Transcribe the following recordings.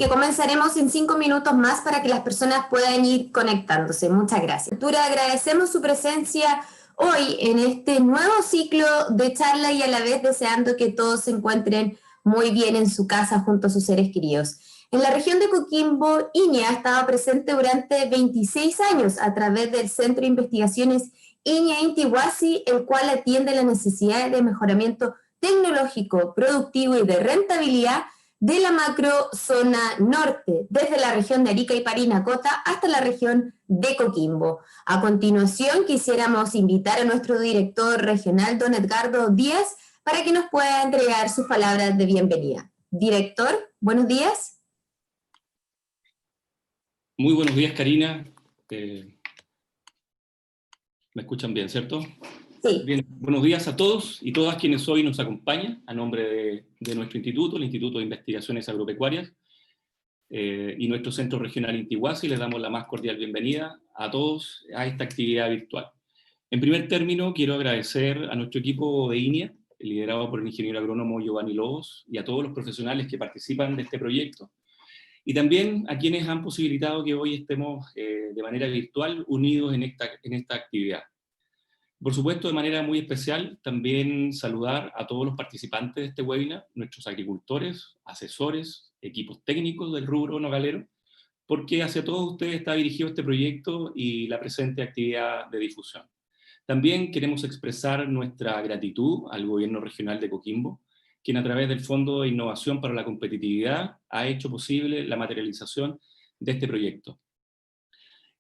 comenzaremos en 5 minutos más para que las personas puedan ir conectándose. Muchas gracias. Agradecemos su presencia hoy en este nuevo ciclo de charla y a la vez deseando que todos se encuentren muy bien en su casa junto a sus seres queridos. En la región de Coquimbo, INEA ha estado presente durante 26 años a través del Centro de Investigaciones INEA Intihuasi, el cual atiende las necesidades de mejoramiento tecnológico, productivo y de rentabilidad de la macrozona norte, desde la región de Arica y Parinacota hasta la región de Coquimbo. A continuación, quisiéramos invitar a nuestro director regional, don Edgardo Díaz, para que nos pueda entregar sus palabras de bienvenida. Director, buenos días. Muy buenos días, Karina. ¿Me escuchan bien, cierto? Sí. Bien, buenos días a todos y todas quienes hoy nos acompañan a nombre de nuestro instituto, el Instituto de Investigaciones Agropecuarias, y nuestro Centro Regional Intihuasi. Les damos la más cordial bienvenida a todos a esta actividad virtual. En primer término, quiero agradecer a nuestro equipo de INEA, liderado por el ingeniero agrónomo Giovanni Lobos, y a todos los profesionales que participan de este proyecto, y también a quienes han posibilitado que hoy estemos de manera virtual unidos en esta actividad. Por supuesto, de manera muy especial, también saludar a todos los participantes de este webinar, nuestros agricultores, asesores, equipos técnicos del rubro nogalero, porque hacia todos ustedes está dirigido este proyecto y la presente actividad de difusión. También queremos expresar nuestra gratitud al Gobierno Regional de Coquimbo, quien a través del Fondo de Innovación para la Competitividad ha hecho posible la materialización de este proyecto.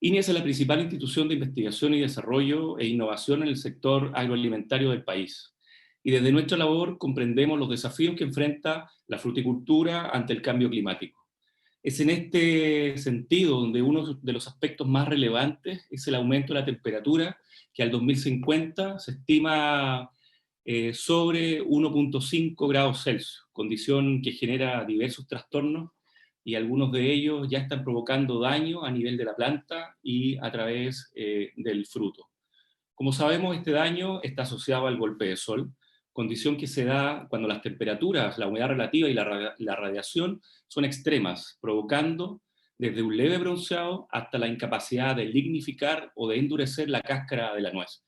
INEA es la principal institución de investigación y desarrollo e innovación en el sector agroalimentario del país. Y desde nuestra labor comprendemos los desafíos que enfrenta la fruticultura ante el cambio climático. Es en este sentido donde uno de los aspectos más relevantes es el aumento de la temperatura, que al 2050 se estima sobre 1.5 grados Celsius, condición que genera diversos trastornos, y algunos de ellos ya están provocando daño a nivel de la planta y a través del fruto. Como sabemos, este daño está asociado al golpe de sol, condición que se da cuando las temperaturas, la humedad relativa y la radiación son extremas, provocando desde un leve bronceado hasta la incapacidad de lignificar o de endurecer la cáscara de la nuez,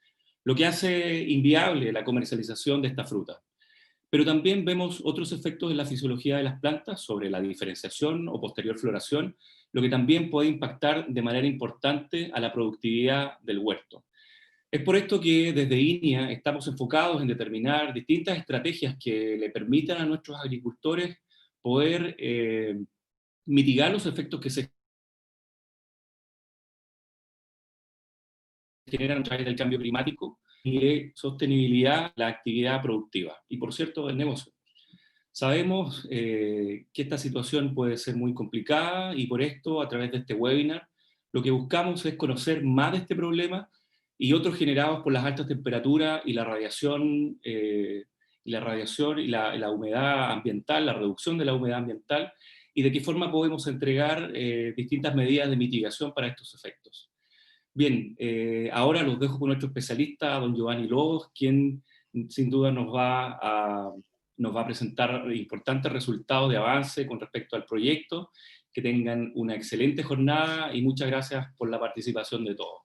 lo que hace inviable la comercialización de esta fruta. Pero también vemos otros efectos en la fisiología de las plantas sobre la diferenciación o posterior floración, lo que también puede impactar de manera importante a la productividad del huerto. Es por esto que desde INEA estamos enfocados en determinar distintas estrategias que le permitan a nuestros agricultores poder mitigar los efectos que se generan a través del cambio climático y de sostenibilidad la actividad productiva y, por cierto, el negocio. Sabemos que esta situación puede ser muy complicada y por esto, a través de este webinar, lo que buscamos es conocer más de este problema y otros generados por las altas temperaturas y la radiación, y la humedad ambiental, la reducción de la humedad ambiental, y de qué forma podemos entregar distintas medidas de mitigación para estos efectos. Bien, ahora los dejo con nuestro especialista, don Giovanni Lobos, quien sin duda nos va a presentar importantes resultados de avance con respecto al proyecto. Que tengan una excelente jornada y muchas gracias por la participación de todos.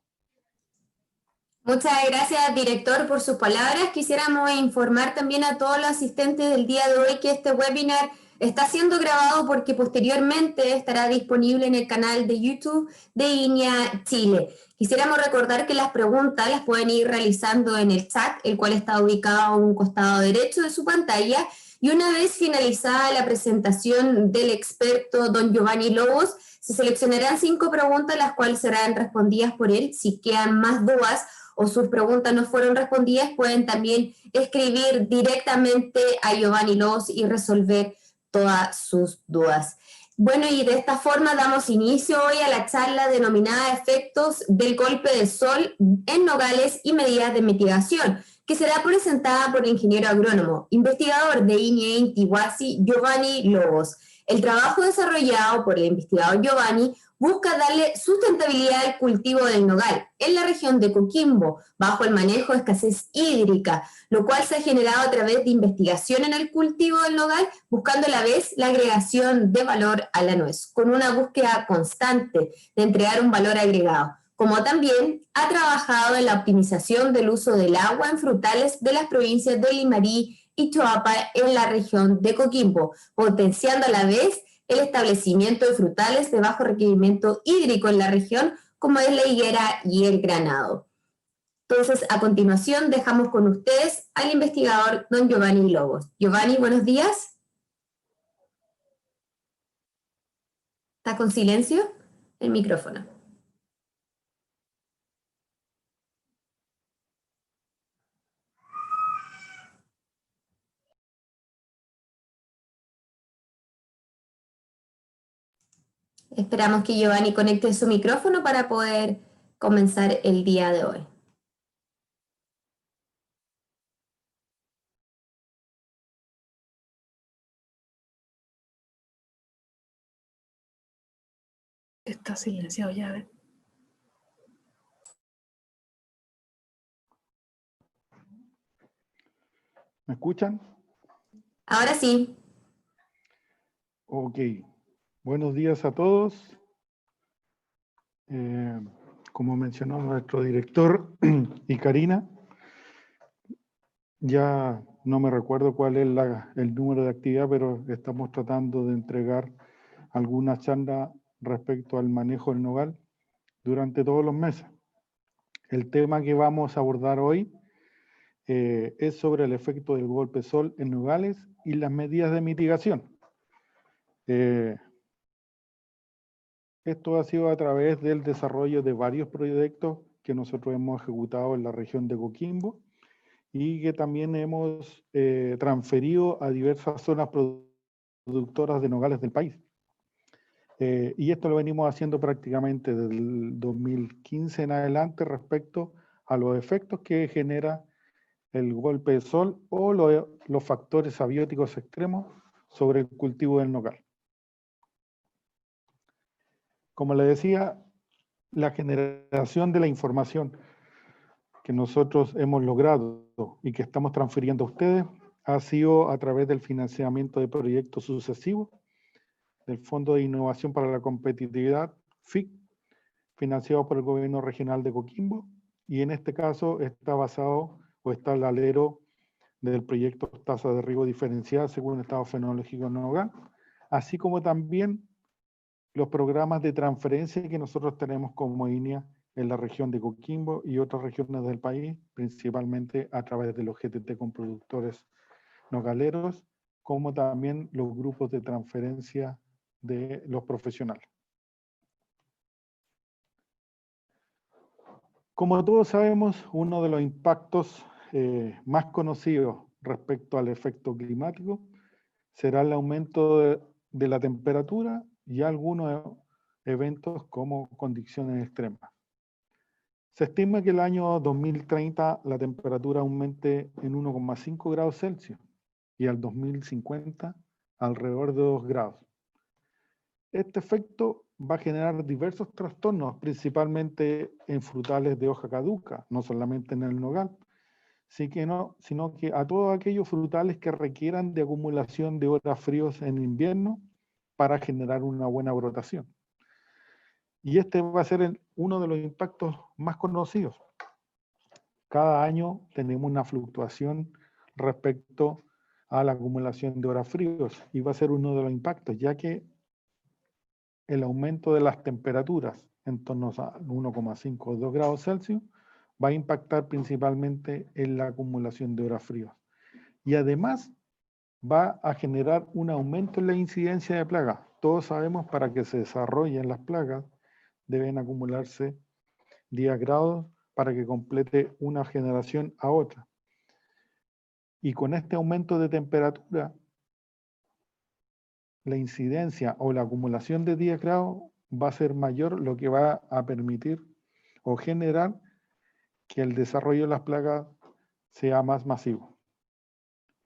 Muchas gracias, director, por sus palabras. Quisiéramos informar también a todos los asistentes del día de hoy que este webinar está siendo grabado porque posteriormente estará disponible en el canal de YouTube de INEA Chile. Quisiéramos recordar que las preguntas las pueden ir realizando en el chat, el cual está ubicado a un costado derecho de su pantalla, y una vez finalizada la presentación del experto don Giovanni Lobos, se seleccionarán 5 preguntas, las cuales serán respondidas por él. Si quedan más dudas o sus preguntas no fueron respondidas, pueden también escribir directamente a Giovanni Lobos y resolver todas sus dudas. Bueno, y de esta forma damos inicio hoy a la charla denominada Efectos del golpe de sol en nogales y medidas de mitigación, que será presentada por el ingeniero agrónomo, investigador de INEA Intihuasi, Giovanni Lobos. El trabajo desarrollado por el investigador Giovanni busca darle sustentabilidad al cultivo del nogal en la región de Coquimbo, bajo el manejo de escasez hídrica, lo cual se ha generado a través de investigación en el cultivo del nogal, buscando a la vez la agregación de valor a la nuez, con una búsqueda constante de entregar un valor agregado, como también ha trabajado en la optimización del uso del agua en frutales de las provincias de Limarí y Choapa en la región de Coquimbo, potenciando a la vez el establecimiento de frutales de bajo requerimiento hídrico en la región, como es la higuera y el granado. Entonces, a continuación, dejamos con ustedes al investigador don Giovanni Lobos. Giovanni, buenos días. ¿Está con silencio? El micrófono. Esperamos que Giovanni conecte su micrófono para poder comenzar el día de hoy. Está silenciado ya, ¿ves? ¿Me escuchan? Ahora sí. Ok. Buenos días a todos. Como mencionó nuestro director y Karina, ya no me recuerdo cuál es el número de actividad, pero estamos tratando de entregar algunas charlas respecto al manejo del nogal durante todos los meses. El tema que vamos a abordar hoy es sobre el efecto del golpe sol en nogales y las medidas de mitigación. Esto ha sido a través del desarrollo de varios proyectos que nosotros hemos ejecutado en la región de Coquimbo y que también hemos transferido a diversas zonas productoras de nogales del país. Y esto lo venimos haciendo prácticamente desde el 2015 en adelante respecto a los efectos que genera el golpe de sol o los factores abióticos extremos sobre el cultivo del nogal. Como le decía, la generación de la información que nosotros hemos logrado y que estamos transfiriendo a ustedes ha sido a través del financiamiento de proyectos sucesivos del Fondo de Innovación para la Competitividad, FIC, financiado por el Gobierno Regional de Coquimbo, y en este caso está basado o está al alero del proyecto Tasa de Riego Diferenciada según el estado fenológico nogal, así como también los programas de transferencia que nosotros tenemos como INEA en la región de Coquimbo y otras regiones del país, principalmente a través de los GTT con productores nogaleros, como también los grupos de transferencia de los profesionales. Como todos sabemos, uno de los impactos más conocidos respecto al efecto climático será el aumento de la temperatura y algunos eventos como condiciones extremas. Se estima que el año 2030 la temperatura aumente en 1,5 grados Celsius y al 2050 alrededor de 2 grados. Este efecto va a generar diversos trastornos, principalmente en frutales de hoja caduca, no solamente en el nogal, sino que a todos aquellos frutales que requieran de acumulación de horas fríos en invierno para generar una buena brotación. Y este va a ser uno de los impactos más conocidos. Cada año tenemos una fluctuación respecto a la acumulación de horas fríos y va a ser uno de los impactos, ya que el aumento de las temperaturas en torno a 1,5 o 2 grados Celsius va a impactar principalmente en la acumulación de horas frías. Y además va a generar un aumento en la incidencia de plagas. Todos sabemos para que se desarrollen las plagas deben acumularse 10 grados para que complete una generación a otra. Y con este aumento de temperatura, la incidencia o la acumulación de 10 grados va a ser mayor, lo que va a permitir o generar que el desarrollo de las plagas sea más masivo.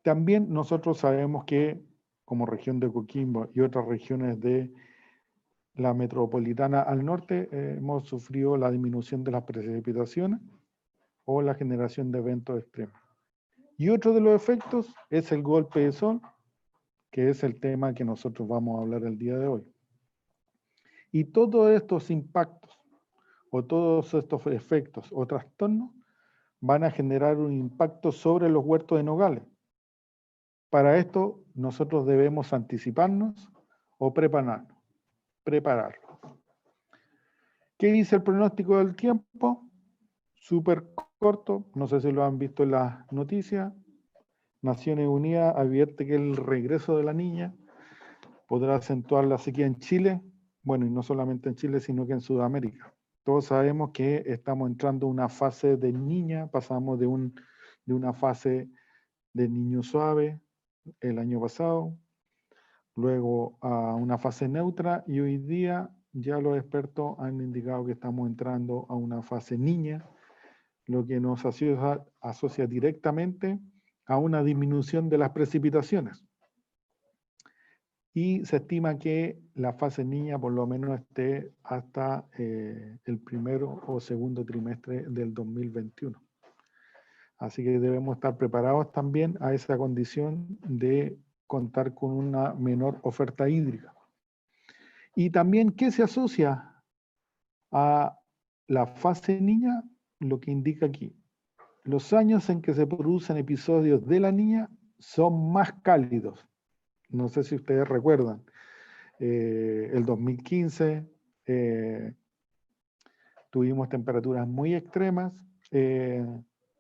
También nosotros sabemos que como región de Coquimbo y otras regiones de la metropolitana al norte, hemos sufrido la disminución de las precipitaciones o la generación de eventos extremos. Y otro de los efectos es el golpe de sol, que es el tema que nosotros vamos a hablar el día de hoy. Y todos estos impactos o todos estos efectos o trastornos van a generar un impacto sobre los huertos de nogales. Para esto nosotros debemos anticiparnos o prepararnos. ¿Qué dice el pronóstico del tiempo? Súper corto, no sé si lo han visto en las noticias. Naciones Unidas advierte que el regreso de la niña podrá acentuar la sequía en Chile, bueno, y no solamente en Chile, sino que en Sudamérica. Todos sabemos que estamos entrando a una fase de niña, pasamos de una fase de niño suave el año pasado, luego a una fase neutra, y hoy día ya los expertos han indicado que estamos entrando a una fase niña, lo que nos asocia directamente a una disminución de las precipitaciones. Y se estima que la fase niña por lo menos esté hasta el primero o segundo trimestre del 2021. Así que debemos estar preparados también a esa condición de contar con una menor oferta hídrica. Y también, ¿qué se asocia a la fase niña? Lo que indica aquí. Los años en que se producen episodios de la niña son más cálidos. No sé si ustedes recuerdan. El 2015 tuvimos temperaturas muy extremas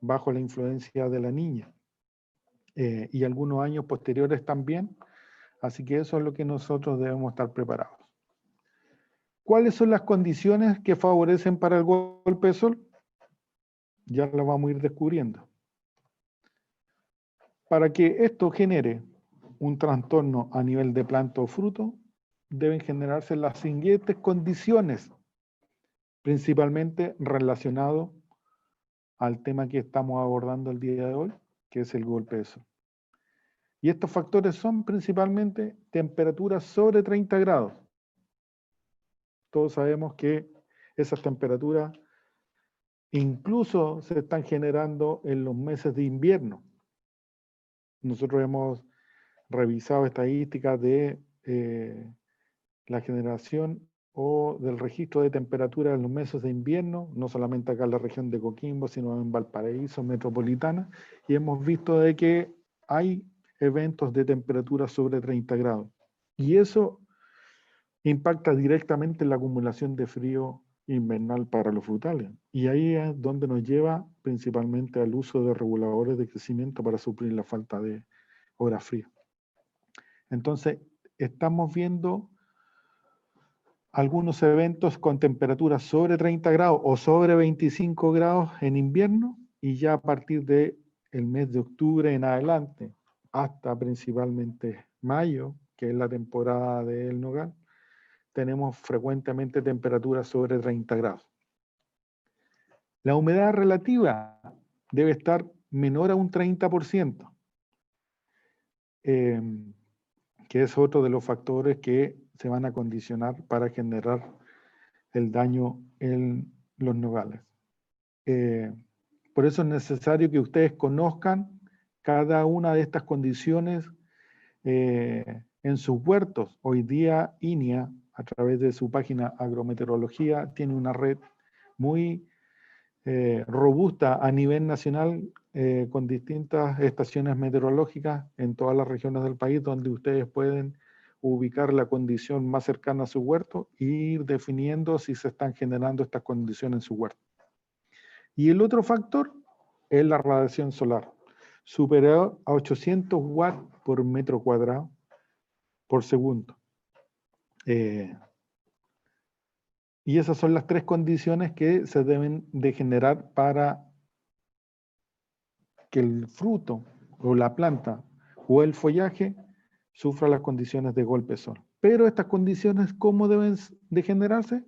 bajo la influencia de la niña. Y algunos años posteriores también. Así que eso es lo que nosotros debemos estar preparados. ¿Cuáles son las condiciones que favorecen para el golpe de sol? Ya lo vamos a ir descubriendo. Para que esto genere un trastorno a nivel de planta o fruto, deben generarse las siguientes condiciones, principalmente relacionado al tema que estamos abordando el día de hoy, que es el golpe de sol. Y estos factores son principalmente temperaturas sobre 30 grados. Todos sabemos que esas temperaturas incluso se están generando en los meses de invierno. Nosotros hemos revisado estadísticas de la generación o del registro de temperatura en los meses de invierno, no solamente acá en la región de Coquimbo, sino en Valparaíso, metropolitana, y hemos visto de que hay eventos de temperatura sobre 30 grados. Y eso impacta directamente en la acumulación de frío invernal para los frutales. Y ahí es donde nos lleva principalmente al uso de reguladores de crecimiento para suplir la falta de horas frías. Entonces, estamos viendo algunos eventos con temperaturas sobre 30 grados o sobre 25 grados en invierno, y ya a partir del mes de octubre en adelante, hasta principalmente mayo, que es la temporada del nogal, tenemos frecuentemente temperaturas sobre 30 grados. La humedad relativa debe estar menor a un 30%, que es otro de los factores que se van a condicionar para generar el daño en los nogales. Por eso es necesario que ustedes conozcan cada una de estas condiciones en sus huertos. Hoy día INIA, a través de su página Agrometeorología, tiene una red muy robusta a nivel nacional con distintas estaciones meteorológicas en todas las regiones del país, donde ustedes pueden ubicar la condición más cercana a su huerto e ir definiendo si se están generando estas condiciones en su huerto. Y el otro factor es la radiación solar, superior a 800 watts por metro cuadrado por segundo. Y esas son las tres condiciones que se deben de generar para que el fruto o la planta o el follaje sufra las condiciones de golpe de sol. Pero estas condiciones, ¿cómo deben de generarse?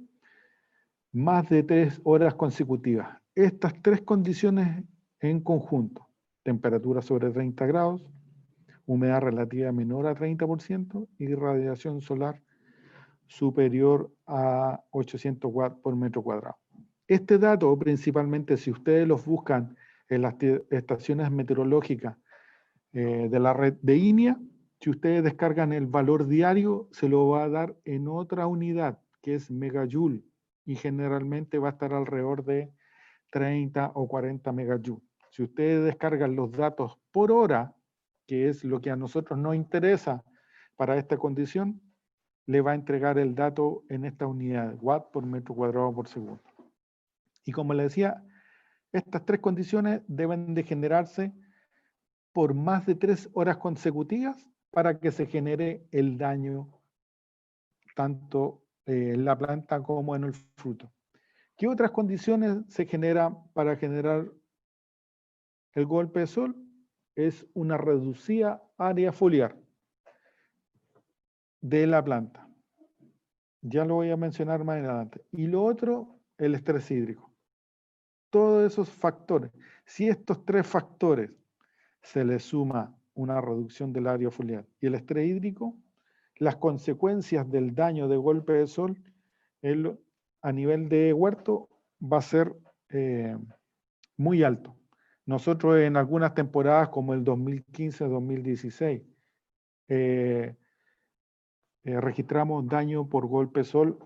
Más de 3 horas consecutivas. Estas tres condiciones en conjunto: temperatura sobre 30 grados, humedad relativa menor a 30% y radiación solar superior a 800 watts por metro cuadrado. Este dato, principalmente, si ustedes los buscan en las estaciones meteorológicas de la red de INEA, si ustedes descargan el valor diario, se lo va a dar en otra unidad, que es megajoule, y generalmente va a estar alrededor de 30 o 40 megajoule. Si ustedes descargan los datos por hora, que es lo que a nosotros nos interesa para esta condición, le va a entregar el dato en esta unidad, watt por metro cuadrado por segundo. Y como les decía, estas tres condiciones deben de generarse por más de 3 horas consecutivas para que se genere el daño tanto en la planta como en el fruto. ¿Qué otras condiciones se generan para generar el golpe de sol? Es una reducida área foliar de la planta. Ya lo voy a mencionar más adelante. Y lo otro, el estrés hídrico. Todos esos factores, si estos tres factores se les suma una reducción del área foliar y el estrés hídrico, las consecuencias del daño de golpe de sol a nivel de huerto va a ser muy alto. Nosotros en algunas temporadas como el 2015-2016 registramos daño por golpe de sol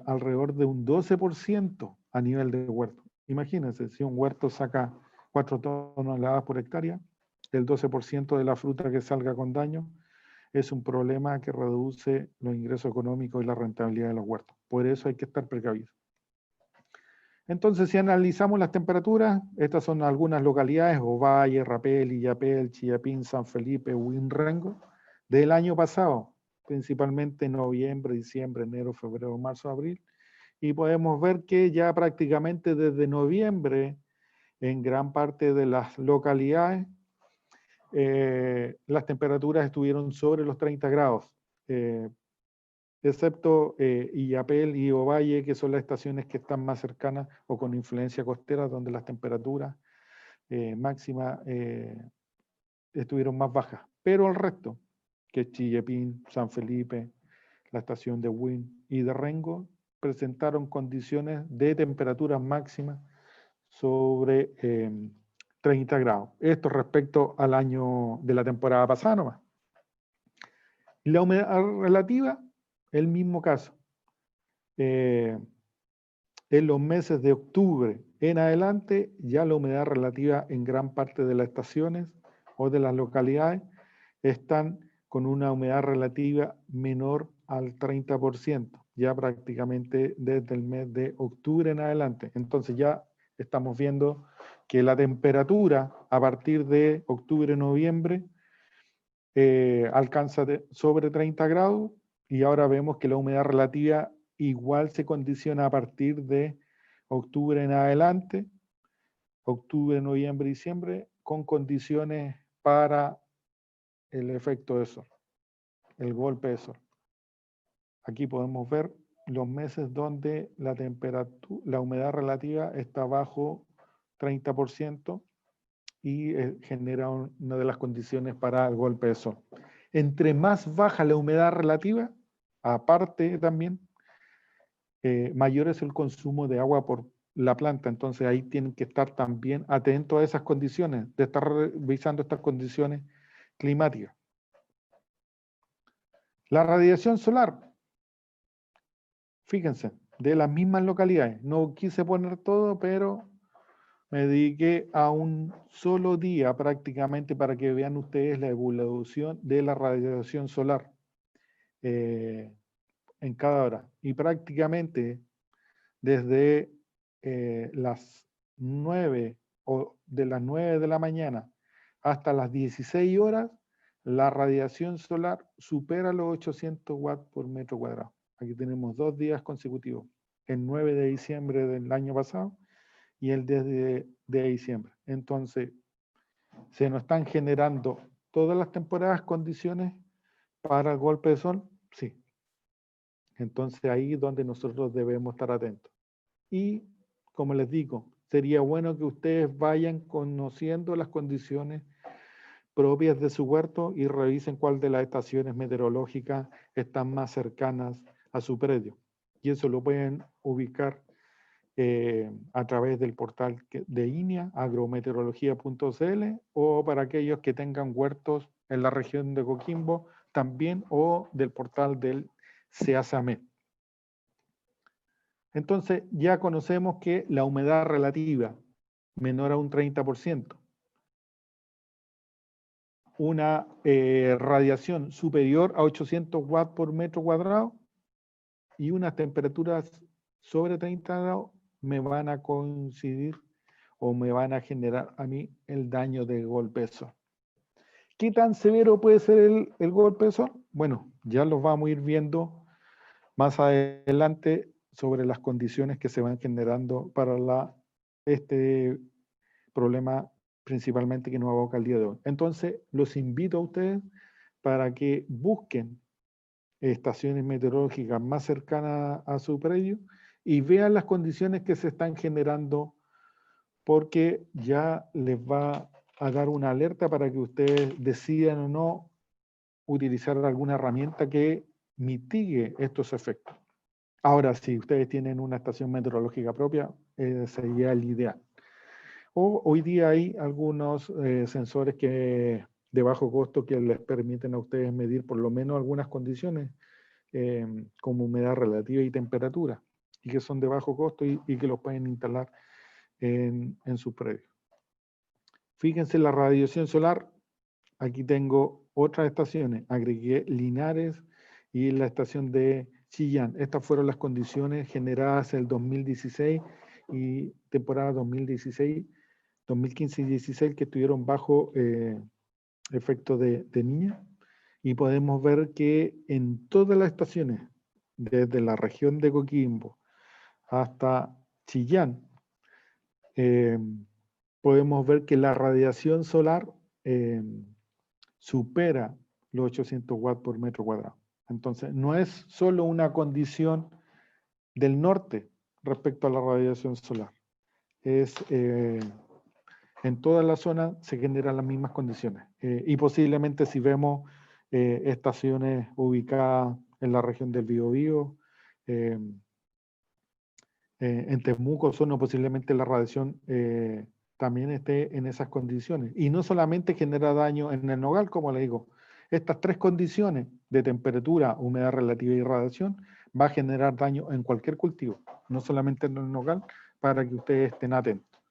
alrededor de un 12% a nivel de huerto. Imagínense, si un huerto saca 4 toneladas por hectárea, el 12% de la fruta que salga con daño es un problema que reduce los ingresos económicos y la rentabilidad de los huertos. Por eso hay que estar precavidos. Entonces, si analizamos las temperaturas, estas son algunas localidades, Ovalle, Rapel, Illapel, Chillapín, San Felipe, Huinrengo, del año pasado, principalmente noviembre, diciembre, enero, febrero, marzo, abril, y podemos ver que ya prácticamente desde noviembre, en gran parte de las localidades, las temperaturas estuvieron sobre los 30 grados, excepto Illapel y Ovalle, que son las estaciones que están más cercanas o con influencia costera, donde las temperaturas máximas estuvieron más bajas. Pero el resto, que es Chillapín, San Felipe, la estación de Huin y de Rengo, presentaron condiciones de temperaturas máximas sobre 30 grados. Esto respecto al año de la temporada pasada nomás. La humedad relativa, el mismo caso. En los meses de octubre en adelante, ya la humedad relativa en gran parte de las estaciones o de las localidades están con una humedad relativa menor al 30%, ya prácticamente desde el mes de octubre en adelante. Entonces ya estamos viendo que la temperatura a partir de octubre-noviembre alcanza sobre 30 grados y ahora vemos que la humedad relativa igual se condiciona a partir de octubre en adelante, octubre, noviembre, diciembre, con condiciones para el efecto de sol, el golpe de sol. Aquí podemos ver los meses donde la temperatura, la humedad relativa está bajo 30% y genera una de las condiciones para el golpe de sol. Entre más baja la humedad relativa, aparte también, mayor es el consumo de agua por la planta. Entonces ahí tienen que estar también atentos a esas condiciones, de estar revisando estas condiciones climáticas. La radiación solar, fíjense, de las mismas localidades. No quise poner todo, pero me dediqué a un solo día prácticamente para que vean ustedes la evolución de la radiación solar en cada hora. Y prácticamente desde las 9 o de las 9 de la mañana hasta las 16 horas, la radiación solar supera los 800 watts por metro cuadrado. Aquí tenemos 2 días consecutivos, el 9 de diciembre del año pasado y el 10 de diciembre. Entonces, se nos están generando todas las temporadas condiciones para el golpe de sol, sí. Entonces ahí es donde nosotros debemos estar atentos. Y, como les digo, sería bueno que ustedes vayan conociendo las condiciones propias de su huerto y revisen cuál de las estaciones meteorológicas están más cercanas a su predio. Y eso lo pueden ubicar a través del portal de INEA, agrometeorología.cl, o para aquellos que tengan huertos en la región de Coquimbo también, o del portal del CEASAMED. Entonces ya conocemos que la humedad relativa menor a un 30%, una radiación superior a 800 watts por metro cuadrado y unas temperaturas sobre 30 grados me van a coincidir o me van a generar a mí el daño de golpe de sol. ¿Qué tan severo puede ser el golpe de sol? Bueno, ya lo vamos a ir viendo más adelante sobre las condiciones que se van generando para este problema principalmente que nos aboca el día de hoy. Entonces, los invito a ustedes para que busquen estaciones meteorológicas más cercanas a su predio y vean las condiciones que se están generando, porque ya les va a dar una alerta para que ustedes decidan o no utilizar alguna herramienta que mitigue estos efectos. Ahora, si ustedes tienen una estación meteorológica propia, sería el ideal. O hoy día hay algunos sensores de bajo costo que les permiten a ustedes medir por lo menos algunas condiciones como humedad relativa y temperatura, y que son de bajo costo y que los pueden instalar en sus predios. Fíjense la radiación solar. Aquí tengo otras estaciones. Agregué Linares y la estación de Chillán. Estas fueron las condiciones generadas en el 2016 y temporada 2016, 2015 y 16 que estuvieron bajo efecto de niña. Y podemos ver que en todas las estaciones, desde la región de Coquimbo hasta Chillán, podemos ver que la radiación solar supera los 800 watts por metro cuadrado. Entonces, no es solo una condición del norte respecto a la radiación solar. En toda la zona se generan las mismas condiciones. Y posiblemente si vemos estaciones ubicadas en la región del Biobío, en Temuco, Osorno, posiblemente la radiación también esté en esas condiciones. Y no solamente genera daño en el nogal, como le digo, estas tres condiciones de temperatura, humedad relativa y radiación va a generar daño en cualquier cultivo, no solamente en el nogal, para que ustedes estén atentos.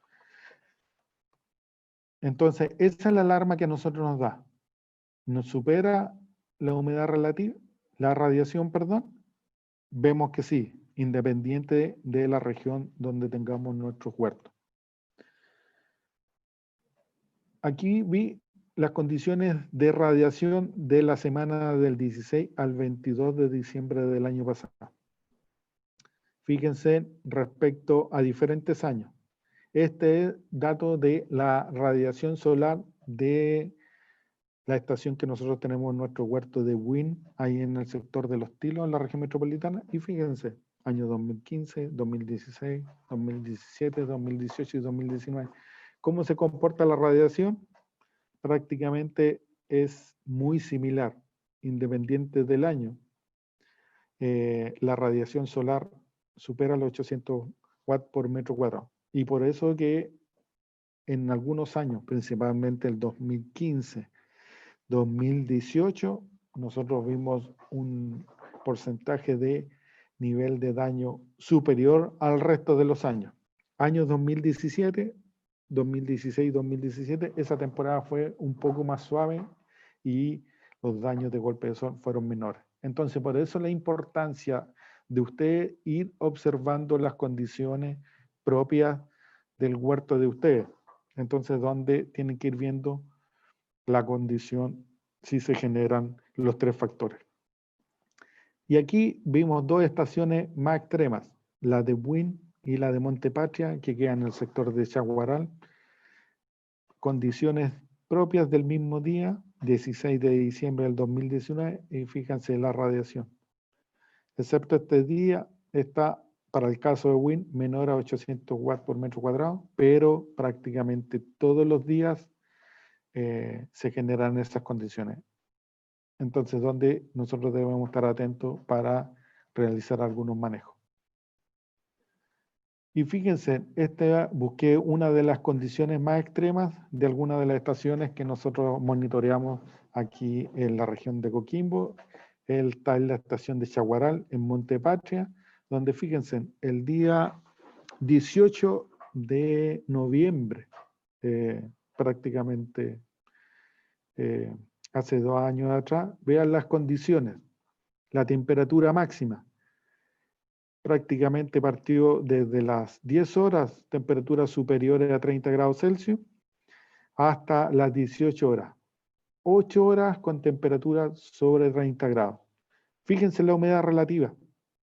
Entonces, esa es la alarma que a nosotros nos da. Nos supera la humedad relativa, la radiación, perdón. Vemos que sí, independiente de la región donde tengamos nuestros huertos. Aquí vi las condiciones de radiación de la semana del 16 al 22 de diciembre del año pasado. Fíjense respecto a diferentes años. Este es dato de la radiación solar de la estación que nosotros tenemos en nuestro huerto de Wynn, ahí en el sector de Los Tilos, en la región metropolitana. Y fíjense, año 2015, 2016, 2017, 2018 y 2019. ¿Cómo se comporta la radiación? Prácticamente es muy similar, independiente del año. La radiación solar supera los 800 watts por metro cuadrado. Y por eso que en algunos años, principalmente el 2015, 2018, nosotros vimos un porcentaje de nivel de daño superior al resto de los años. Años 2017, 2016, 2017, esa temporada fue un poco más suave y los daños de golpe de sol fueron menores. Entonces, por eso la importancia de usted ir observando las condiciones propias del huerto de usted. Entonces, donde tienen que ir viendo la condición si se generan los tres factores. Y aquí vimos dos estaciones más extremas, la de Wynn y la de Montepatria, que quedan en el sector de Chaguaral. Condiciones propias del mismo día, 16 de diciembre del 2019, y fíjense la radiación. Excepto este día, está para el caso de Wynn menor a 800 watts por metro cuadrado, pero prácticamente todos los días se generan esas condiciones. Entonces, donde nosotros debemos estar atentos para realizar algunos manejos. Y fíjense, busqué una de las condiciones más extremas de alguna de las estaciones que nosotros monitoreamos aquí en la región de Coquimbo. Está en la estación de Chaguaral, en Monte Patria, donde fíjense, el día 18 de noviembre, prácticamente hace 2 años atrás, vean las condiciones, la temperatura máxima. Prácticamente partió desde las 10 horas, temperaturas superiores a 30 grados Celsius, hasta las 18 horas. 8 horas con temperatura sobre 30 grados. Fíjense la humedad relativa.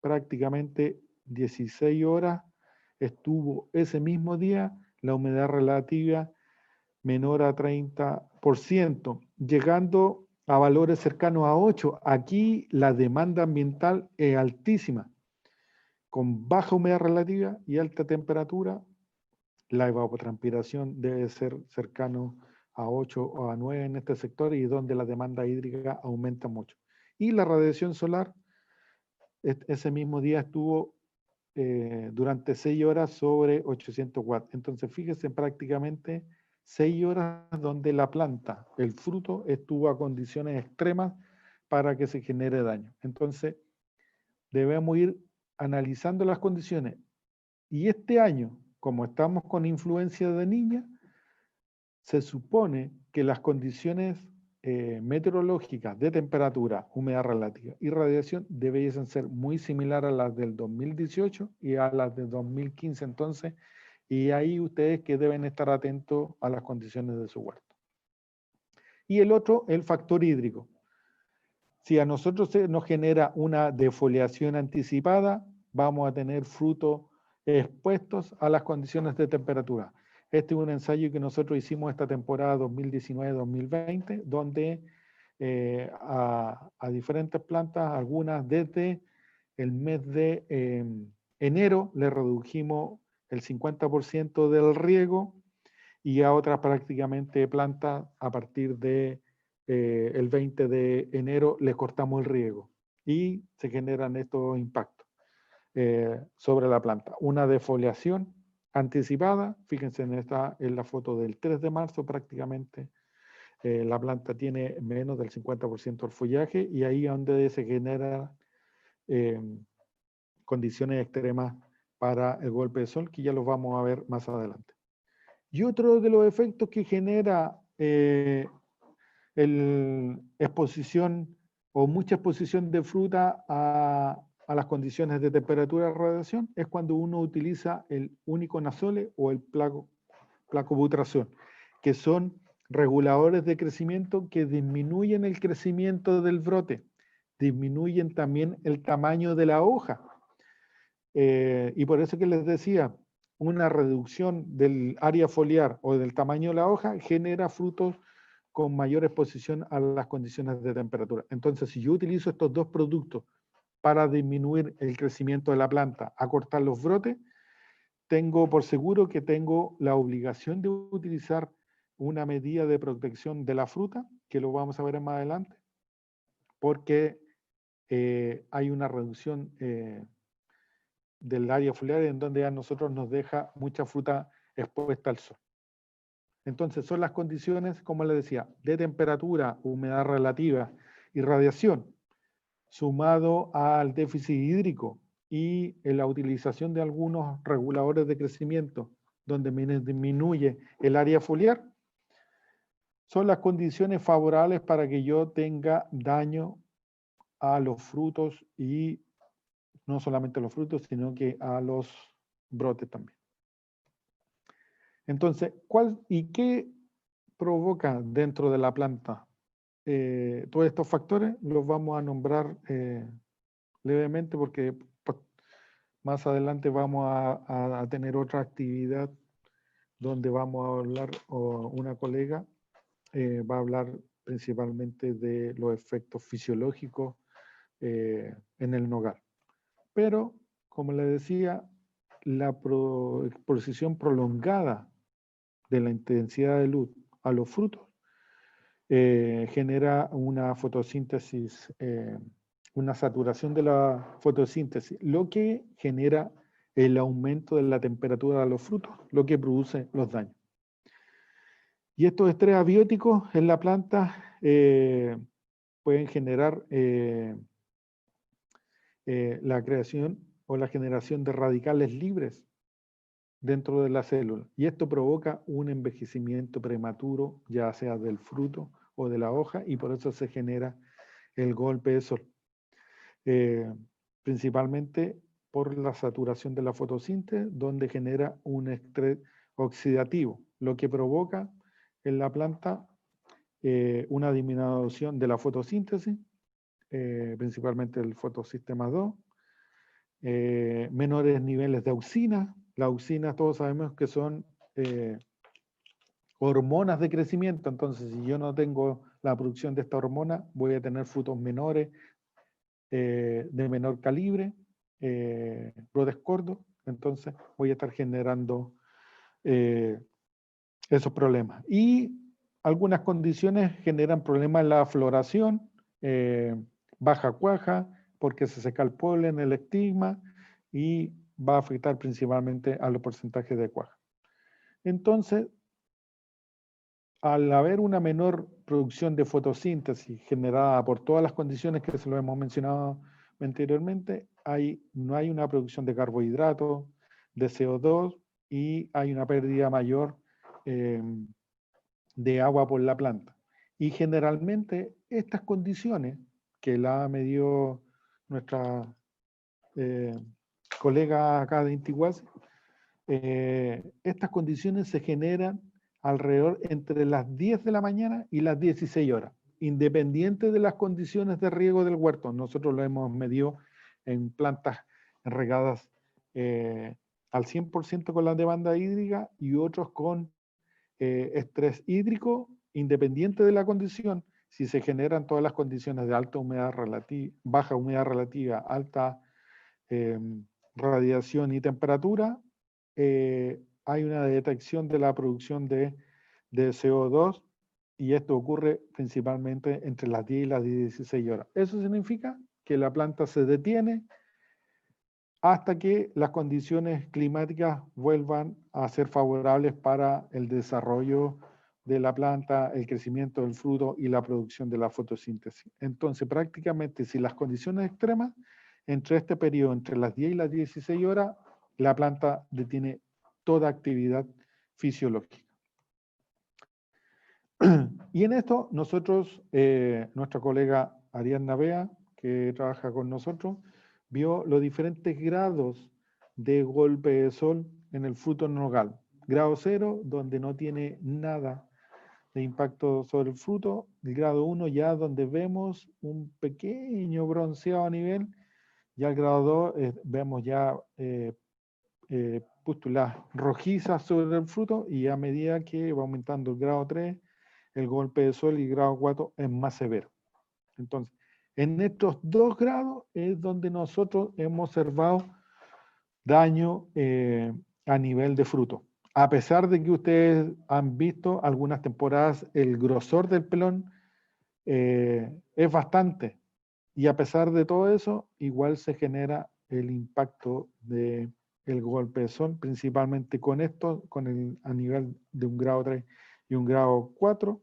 Prácticamente 16 horas estuvo ese mismo día la humedad relativa menor a 30%, llegando a valores cercanos a 8. Aquí la demanda ambiental es altísima. Con baja humedad relativa y alta temperatura, la evapotranspiración debe ser cercano a 8 o a 9 en este sector y donde la demanda hídrica aumenta mucho. Y la radiación solar, ese mismo día estuvo durante 6 horas sobre 800 watts. Entonces, fíjense, prácticamente 6 horas donde la planta, el fruto, estuvo a condiciones extremas para que se genere daño. Entonces, debemos ir analizando las condiciones. Y este año, como estamos con influencia de niña, se supone que las condiciones meteorológicas de temperatura, humedad relativa y radiación debiesen ser muy similares a las del 2018 y a las del 2015 entonces, y ahí ustedes que deben estar atentos a las condiciones de su huerto. Y el otro, el factor hídrico. Si a nosotros nos genera una defoliación anticipada, vamos a tener frutos expuestos a las condiciones de temperatura. Este es un ensayo que nosotros hicimos esta temporada 2019-2020, donde a diferentes plantas, algunas desde el mes de enero, le redujimos el 50% del riego y a otras prácticamente plantas a partir de el 20 de enero le cortamos el riego y se generan estos impactos sobre la planta. Una defoliación anticipada, fíjense en la foto del 3 de marzo prácticamente, la planta tiene menos del 50% del follaje y ahí es donde se generan condiciones extremas para el golpe de sol, que ya los vamos a ver más adelante. Y otro de los efectos que genera exposición o mucha exposición de fruta a las condiciones de temperatura y radiación es cuando uno utiliza el uniconazole o el placobutrazol, que son reguladores de crecimiento que disminuyen el crecimiento del brote, disminuyen también el tamaño de la hoja. Y por eso que les decía, una reducción del área foliar o del tamaño de la hoja genera frutos con mayor exposición a las condiciones de temperatura. Entonces, si yo utilizo estos dos productos para disminuir el crecimiento de la planta, acortar los brotes, tengo por seguro que tengo la obligación de utilizar una medida de protección de la fruta, que lo vamos a ver más adelante, porque hay una reducción del área foliar en donde a nosotros nos deja mucha fruta expuesta al sol. Entonces son las condiciones, como les decía, de temperatura, humedad relativa y radiación, sumado al déficit hídrico y en la utilización de algunos reguladores de crecimiento, donde disminuye el área foliar, son las condiciones favorables para que yo tenga daño a los frutos y no solamente a los frutos, sino que a los brotes también. Entonces, ¿qué provoca dentro de la planta? Todos estos factores los vamos a nombrar levemente porque pues, más adelante vamos a tener otra actividad donde vamos a hablar, o una colega va a hablar principalmente de los efectos fisiológicos en el nogal. Pero, como les decía, la exposición prolongada de la intensidad de luz a los frutos genera una fotosíntesis una saturación de la fotosíntesis, lo que genera el aumento de la temperatura de los frutos, lo que produce los daños. Y estos estrés abióticos en la planta pueden generar la creación o la generación de radicales libres dentro de la célula. Y esto provoca un envejecimiento prematuro, ya sea del fruto o de la hoja, y por eso se genera el golpe de sol. Principalmente por la saturación de la fotosíntesis, donde genera un estrés oxidativo, lo que provoca en la planta una disminución de la fotosíntesis, principalmente el fotosistema 2, menores niveles de auxina. Las auxinas todos sabemos que son hormonas de crecimiento, entonces si yo no tengo la producción de esta hormona, voy a tener frutos menores, de menor calibre, brotes cortos, entonces voy a estar generando esos problemas. Y algunas condiciones generan problemas en la floración, baja cuaja, porque se seca el polen, el estigma, y va a afectar principalmente a los porcentajes de cuaja. Entonces, al haber una menor producción de fotosíntesis generada por todas las condiciones que se lo hemos mencionado anteriormente, no hay una producción de carbohidratos, de CO2, y hay una pérdida mayor de agua por la planta. Y generalmente estas condiciones que la medió nuestra colega acá de Intiguaz, estas condiciones se generan alrededor entre las 10 de la mañana y las 16 horas, independiente de las condiciones de riego del huerto. Nosotros lo hemos medido en plantas regadas al 100% con la demanda hídrica y otros con estrés hídrico, independiente de la condición. Si se generan todas las condiciones de alta humedad relativa, baja humedad relativa, alta radiación y temperatura, hay una detección de la producción de CO2, y esto ocurre principalmente entre las 10 y las 16 horas. Eso significa que la planta se detiene hasta que las condiciones climáticas vuelvan a ser favorables para el desarrollo de la planta, el crecimiento del fruto y la producción de la fotosíntesis. Entonces, prácticamente, si las condiciones extremas, entre este periodo, entre las 10 y las 16 horas, la planta detiene toda actividad fisiológica. Y en esto, nosotros, nuestra colega Ariadna Bea, que trabaja con nosotros, vio los diferentes grados de golpe de sol en el fruto nogal. Grado 0, donde no tiene nada de impacto sobre el fruto. El grado 1 ya donde vemos un pequeño bronceado a nivel. Ya el grado 2 vemos ya pústulas rojizas sobre el fruto, y a medida que va aumentando el grado 3, el golpe de sol, y el grado 4 es más severo. Entonces, en estos 2 grados es donde nosotros hemos observado daño a nivel de fruto. A pesar de que ustedes han visto algunas temporadas, el grosor del pelón es bastante. Y a pesar de todo eso, igual se genera el impacto del golpe de sol, principalmente con esto, a nivel de un grado 3 y un grado 4.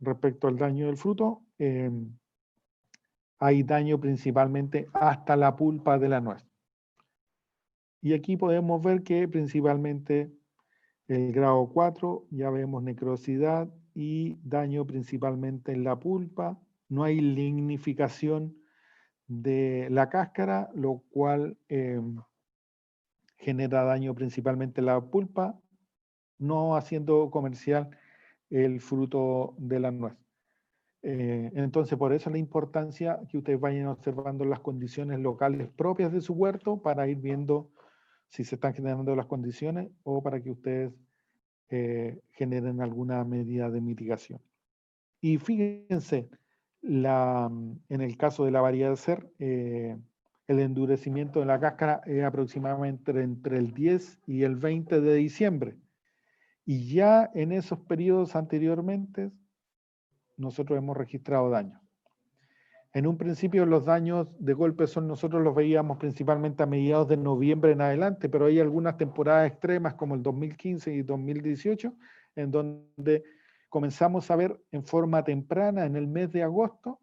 Respecto al daño del fruto, hay daño principalmente hasta la pulpa de la nuez. Y aquí podemos ver que principalmente el grado 4, ya vemos necrosidad y daño principalmente en la pulpa. No hay lignificación de la cáscara, lo cual genera daño principalmente en la pulpa, no haciendo comercial el fruto de la nuez. Entonces, por eso la importancia que ustedes vayan observando las condiciones locales propias de su huerto, para ir viendo si se están generando las condiciones, o para que ustedes generen alguna medida de mitigación. Y fíjense, en el caso de la variedad SER, el endurecimiento de la cáscara es aproximadamente entre el 10 y el 20 de diciembre. Y ya en esos periodos anteriormente, nosotros hemos registrado daño. En un principio los daños de golpe sol nosotros los veíamos principalmente a mediados de noviembre en adelante, pero hay algunas temporadas extremas como el 2015 y 2018, en donde comenzamos a ver en forma temprana, en el mes de agosto,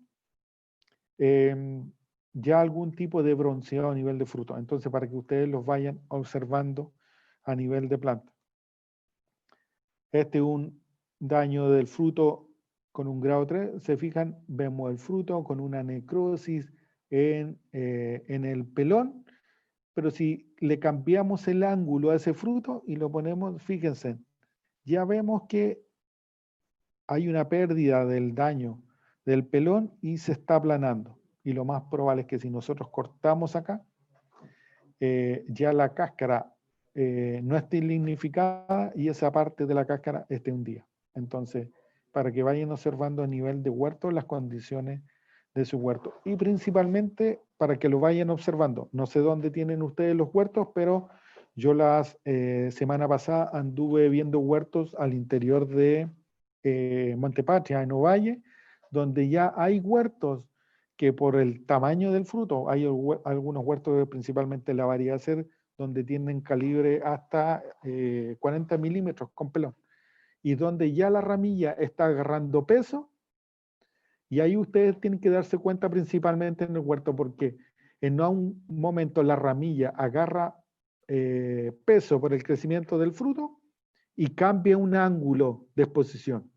ya algún tipo de bronceado a nivel de fruto. Entonces, para que ustedes los vayan observando a nivel de planta. Este es un daño del fruto con un grado 3. Se fijan, vemos el fruto con una necrosis en el pelón, pero si le cambiamos el ángulo a ese fruto y lo ponemos, fíjense, ya vemos que hay una pérdida del daño del pelón y se está aplanando. Y lo más probable es que si nosotros cortamos acá, ya la cáscara no esté lignificada y esa parte de la cáscara esté hundida. Entonces, para que vayan observando a nivel de huerto las condiciones de su huerto. Y principalmente para que lo vayan observando. No sé dónde tienen ustedes los huertos, pero yo la semana pasada anduve viendo huertos al interior de Montepatria, en Ovalle, donde ya hay huertos que por el tamaño del fruto, hay algunos huertos, principalmente la variedad ser, donde tienen calibre hasta 40 milímetros con pelón, y donde ya la ramilla está agarrando peso, y ahí ustedes tienen que darse cuenta principalmente en el huerto, porque en un momento la ramilla agarra peso por el crecimiento del fruto y cambia un ángulo de exposición.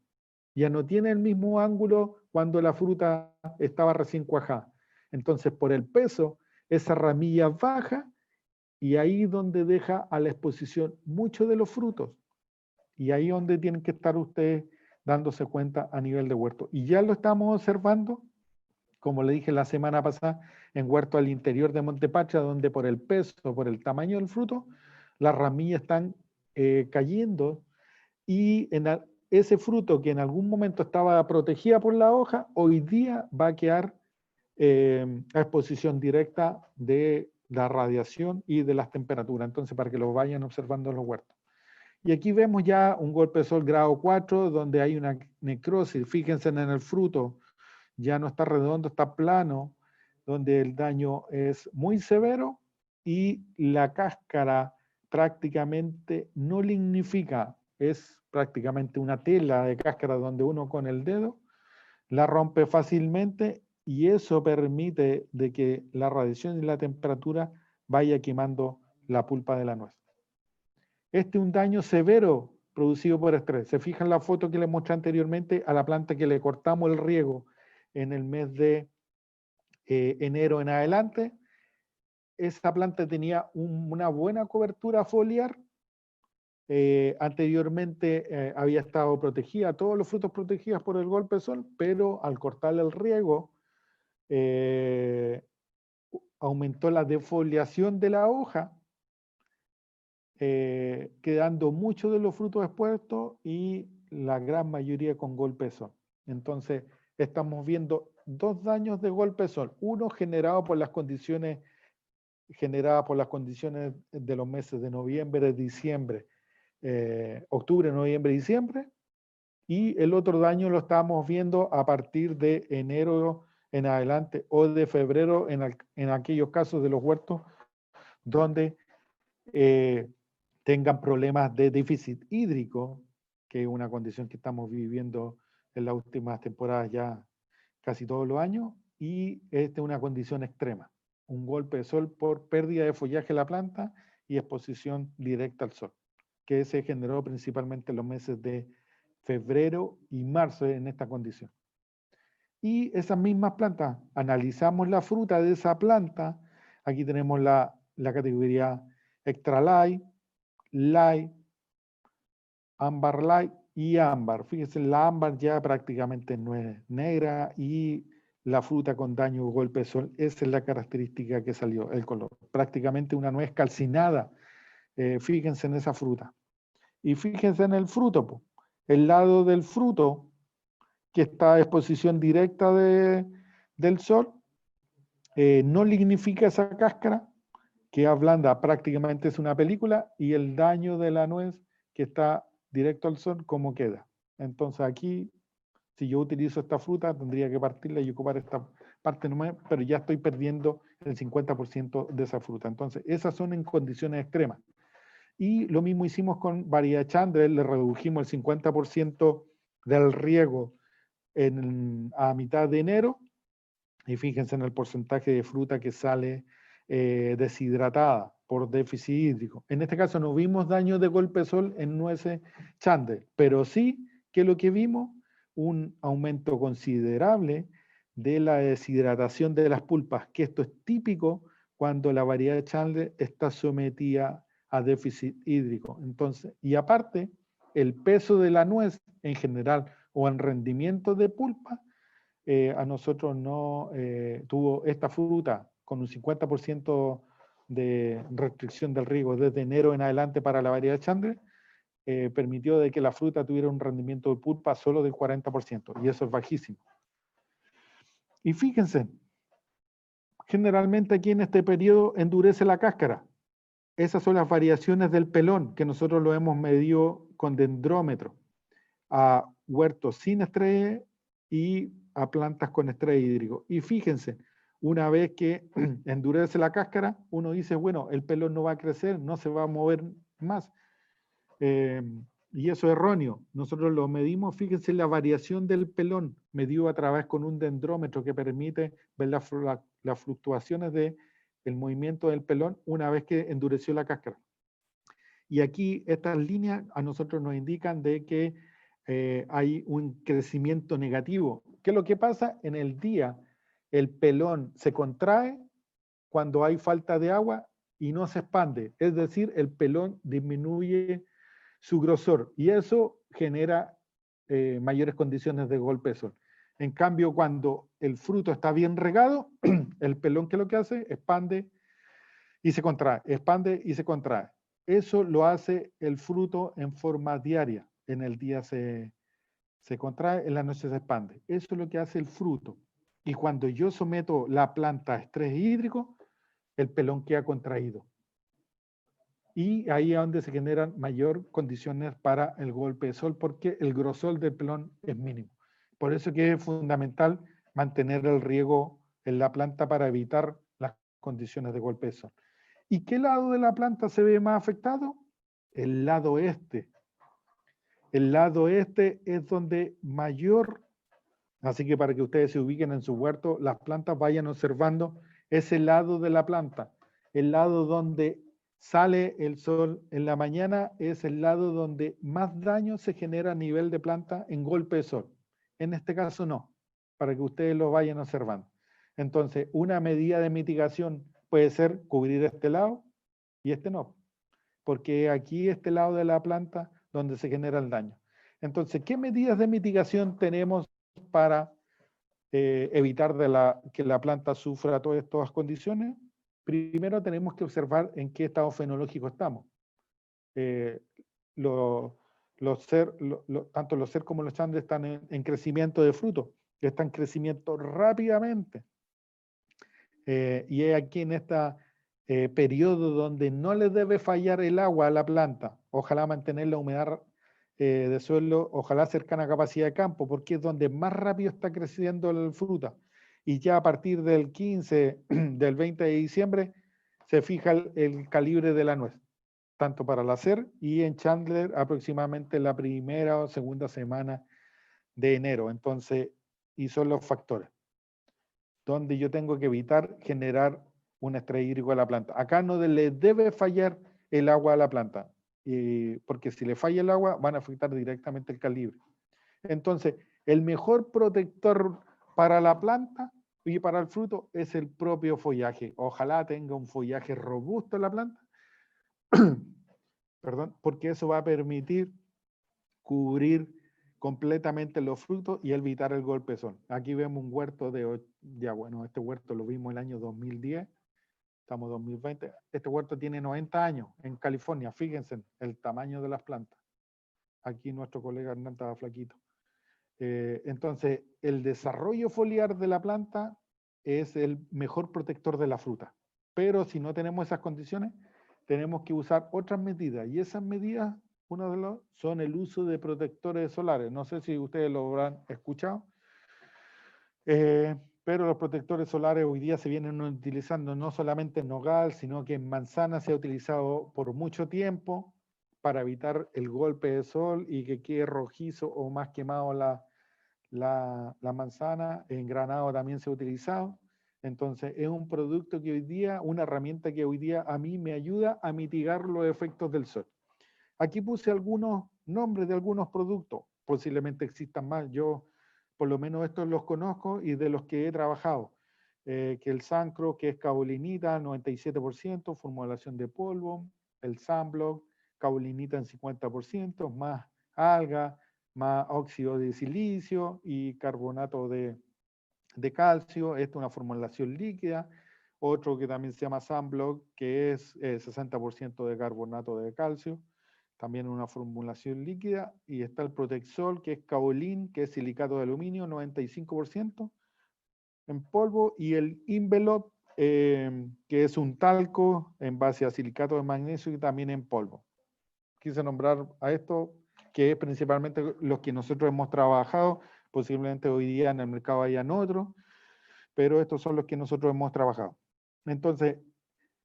Ya no tiene el mismo ángulo cuando la fruta estaba recién cuajada. Entonces, por el peso, esa ramilla baja y ahí donde deja a la exposición muchos de los frutos. Y ahí donde tienen que estar ustedes dándose cuenta a nivel de huerto. Y ya lo estamos observando, como le dije la semana pasada, en huerto al interior de Montepatria, donde por el peso, por el tamaño del fruto, las ramillas están cayendo y ese fruto que en algún momento estaba protegida por la hoja, hoy día va a quedar a exposición directa de la radiación y de las temperaturas. Entonces, para que lo vayan observando en los huertos. Y aquí vemos ya un golpe de sol grado 4, donde hay una necrosis. Fíjense en el fruto, ya no está redondo, está plano, donde el daño es muy severo y la cáscara prácticamente no lignifica. Es prácticamente una tela de cáscara donde uno con el dedo la rompe fácilmente y eso permite de que la radiación y la temperatura vaya quemando la pulpa de la nuez. Este es un daño severo producido por estrés. Se fijan la foto que les mostré anteriormente a la planta que le cortamos el riego en el mes de enero en adelante. Esa planta tenía una buena cobertura foliar. Anteriormente había estado protegida, todos los frutos protegidos por el golpe de sol, pero al cortarle el riego aumentó la defoliación de la hoja, quedando muchos de los frutos expuestos y la gran mayoría con golpe de sol. Entonces estamos viendo dos daños de golpe de sol, uno generado por las condiciones de los meses de noviembre, diciembre, octubre, noviembre, diciembre, y el otro daño lo estamos viendo a partir de enero en adelante o de febrero en aquellos casos de los huertos donde tengan problemas de déficit hídrico, que es una condición que estamos viviendo en las últimas temporadas ya casi todos los años, y esta es una condición extrema, un golpe de sol por pérdida de follaje de la planta y exposición directa al sol, que se generó principalmente en los meses de febrero y marzo en esta condición. Y esas mismas plantas, analizamos la fruta de esa planta, aquí tenemos la categoría Extra Light, Light, Ámbar Light y Ámbar. Fíjense, la ámbar ya prácticamente no es negra y la fruta con daño o golpe de sol, esa es la característica que salió, el color. Prácticamente una nuez calcinada. Fíjense en esa fruta. Y fíjense en el fruto, po. El lado del fruto que está a exposición directa del sol, no lignifica esa cáscara, que ablanda, prácticamente es una película, y el daño de la nuez que está directo al sol, ¿cómo queda? Entonces aquí, si yo utilizo esta fruta, tendría que partirla y ocupar esta parte nomás, pero ya estoy perdiendo el 50% de esa fruta. Entonces, esas son en condiciones extremas. Y lo mismo hicimos con variedad Chandler, le redujimos el 50% del riego a mitad de enero, y fíjense en el porcentaje de fruta que sale deshidratada por déficit hídrico. En este caso no vimos daño de golpe de sol en nueces Chandler, pero sí que lo que vimos, un aumento considerable de la deshidratación de las pulpas, que esto es típico cuando la variedad de Chandler está sometida a déficit hídrico. Entonces, y aparte, el peso de la nuez en general o en rendimiento de pulpa, a nosotros no tuvo esta fruta con un 50% de restricción del riego desde enero en adelante para la variedad Chandler, permitió de que la fruta tuviera un rendimiento de pulpa solo del 40%, y eso es bajísimo. Y fíjense, generalmente aquí en este periodo endurece la cáscara. Esas son las variaciones del pelón, que nosotros lo hemos medido con dendrómetro, a huertos sin estrés y a plantas con estrés hídrico. Y fíjense, una vez que endurece la cáscara, uno dice, bueno, el pelón no va a crecer, no se va a mover más. Y eso es erróneo. Nosotros lo medimos, fíjense la variación del pelón, medido a través con un dendrómetro que permite ver las fluctuaciones del movimiento del pelón una vez que endureció la cáscara. Y aquí estas líneas a nosotros nos indican de que hay un crecimiento negativo. ¿Qué es lo que pasa? En el día el pelón se contrae cuando hay falta de agua y no se expande. Es decir, el pelón disminuye su grosor y eso genera mayores condiciones de golpe de sol. En cambio, cuando el fruto está bien regado, el pelón, ¿qué es lo que hace? Expande y se contrae, expande y se contrae. Eso lo hace el fruto en forma diaria. En el día se contrae, en la noche se expande. Eso es lo que hace el fruto. Y cuando yo someto la planta a estrés hídrico, el pelón queda contraído. Y ahí es donde se generan mayor condiciones para el golpe de sol, porque el grosor del pelón es mínimo. Por eso que es fundamental mantener el riego en la planta para evitar las condiciones de golpe de sol. ¿Y qué lado de la planta se ve más afectado? El lado este. El lado este es donde mayor, así que para que ustedes se ubiquen en su huerto, las plantas vayan observando ese lado de la planta. El lado donde sale el sol en la mañana es el lado donde más daño se genera a nivel de planta en golpe de sol. En este caso no, para que ustedes lo vayan observando. Entonces, una medida de mitigación puede ser cubrir este lado y este no, porque aquí este lado de la planta donde se genera el daño. Entonces, ¿qué medidas de mitigación tenemos para evitar que la planta sufra todas estas condiciones? Primero tenemos que observar en qué estado fenológico estamos. Tanto los CER como los Chandler están en crecimiento de fruto, están en crecimiento rápidamente. Y es aquí en este periodo donde no le debe fallar el agua a la planta. Ojalá mantener la humedad de suelo, ojalá cercana a capacidad de campo, porque es donde más rápido está creciendo la fruta. Y ya a partir del 15, del 20 de diciembre, se fija el calibre de la nuez, tanto para la CER y en Chandler aproximadamente la primera o segunda semana de enero. Entonces, y son los factores donde yo tengo que evitar generar un estrés hídrico a la planta. Acá no le debe fallar el agua a la planta, porque si le falla el agua van a afectar directamente el calibre. Entonces, el mejor protector para la planta y para el fruto es el propio follaje. Ojalá tenga un follaje robusto en la planta, perdón, porque eso va a permitir cubrir completamente los frutos y evitar el golpe de sol. Aquí vemos un huerto este huerto lo vimos el año 2010, estamos en 2020. Este huerto tiene 90 años en California, fíjense el tamaño de las plantas. Aquí nuestro colega Hernán estaba flaquito. Entonces, el desarrollo foliar de la planta es el mejor protector de la fruta. Pero si no tenemos esas condiciones, tenemos que usar otras medidas. Y esas medidas, uno de los, son el uso de protectores solares. No sé si ustedes lo habrán escuchado. pero los protectores solares hoy día se vienen utilizando no solamente en nogal, sino que en manzana se ha utilizado por mucho tiempo para evitar el golpe de sol y que quede rojizo o más quemado la manzana. En granado también se ha utilizado. Entonces es un producto que hoy día, una herramienta que hoy día a mí me ayuda a mitigar los efectos del sol. Aquí puse algunos nombres de algunos productos, posiblemente existan más. Yo por lo menos estos los conozco y de los que he trabajado. Que el Sancro, que es caolinita, 97%, formulación de polvo. El Sunblock, caolinita en 50%, más alga, más óxido de silicio y carbonato de calcio. Esta es una formulación líquida. Otro que también se llama Sunblock, que es 60% de carbonato de calcio, también una formulación líquida. Y está el Protexol, que es kaolin, que es silicato de aluminio, 95% en polvo. Y el Invelop, que es un talco en base a silicato de magnesio y también en polvo. Quise nombrar a esto, que es principalmente los que nosotros hemos trabajado. Posiblemente hoy día en el mercado hayan otros, pero estos son los que nosotros hemos trabajado. Entonces,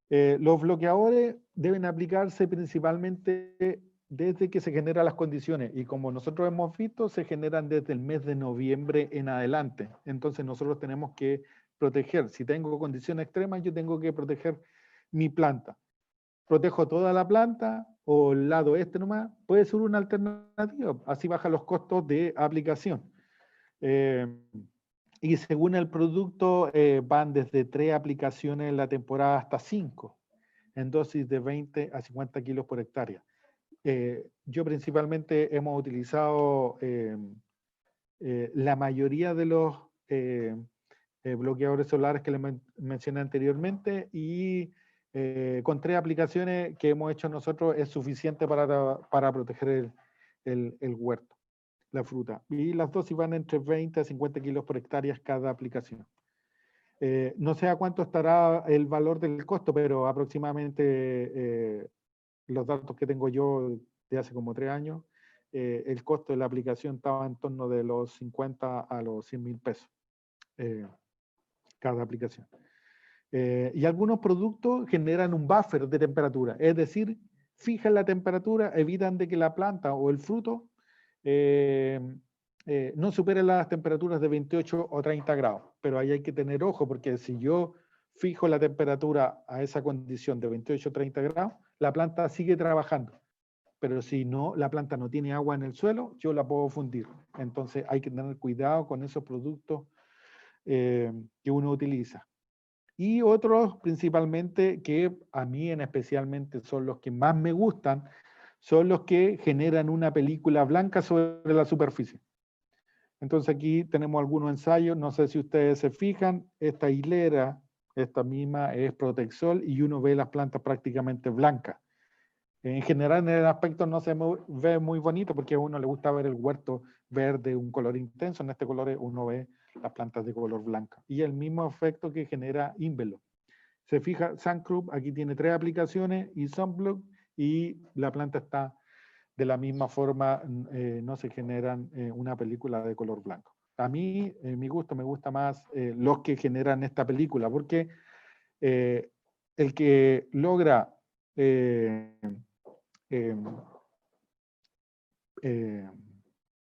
los bloqueadores deben aplicarse principalmente desde que se generan las condiciones, y como nosotros hemos visto, se generan desde el mes de noviembre en adelante. Entonces nosotros tenemos que proteger. Si tengo condiciones extremas, yo tengo que proteger mi planta. Protejo toda la planta o el lado este nomás, puede ser una alternativa. Así bajan los costos de aplicación. Y según el producto, van desde 3 aplicaciones en la temporada hasta 5, en dosis de 20 a 50 kilos por hectárea. Yo principalmente hemos utilizado la mayoría de los bloqueadores solares que les mencioné anteriormente, y con 3 aplicaciones que hemos hecho nosotros es suficiente para proteger el huerto, la fruta. Y las dosis van entre 20 a 50 kilos por hectárea cada aplicación. No sé a cuánto estará el valor del costo, pero aproximadamente los datos que tengo yo de hace como 3 años, el costo de la aplicación estaba en torno de los 50 a los 100.000 pesos cada aplicación. Y algunos productos generan un buffer de temperatura, es decir, fijan la temperatura, evitan de que la planta o el fruto no supere las temperaturas de 28 o 30 grados. Pero ahí hay que tener ojo, porque si yo fijo la temperatura a esa condición de 28 o 30 grados, la planta sigue trabajando. Pero si no, la planta no tiene agua en el suelo, yo la puedo fundir. Entonces hay que tener cuidado con esos productos que uno utiliza. Y otros principalmente, que a mí en especialmente son los que más me gustan, son los que generan una película blanca sobre la superficie. Entonces aquí tenemos algunos ensayos, no sé si ustedes se fijan, esta hilera, esta misma es Protexol, y uno ve las plantas prácticamente blancas. En general en el aspecto no se ve muy bonito, porque a uno le gusta ver el huerto verde, un color intenso. En este color uno ve las plantas de color blanca. Y el mismo efecto que genera Invelop. Se fija, Suncrop aquí tiene 3 aplicaciones y Sunblock, y la planta está de la misma forma, no se generan una película de color blanco. A mí, en mi gusto, me gusta más los que generan esta película, porque el que logra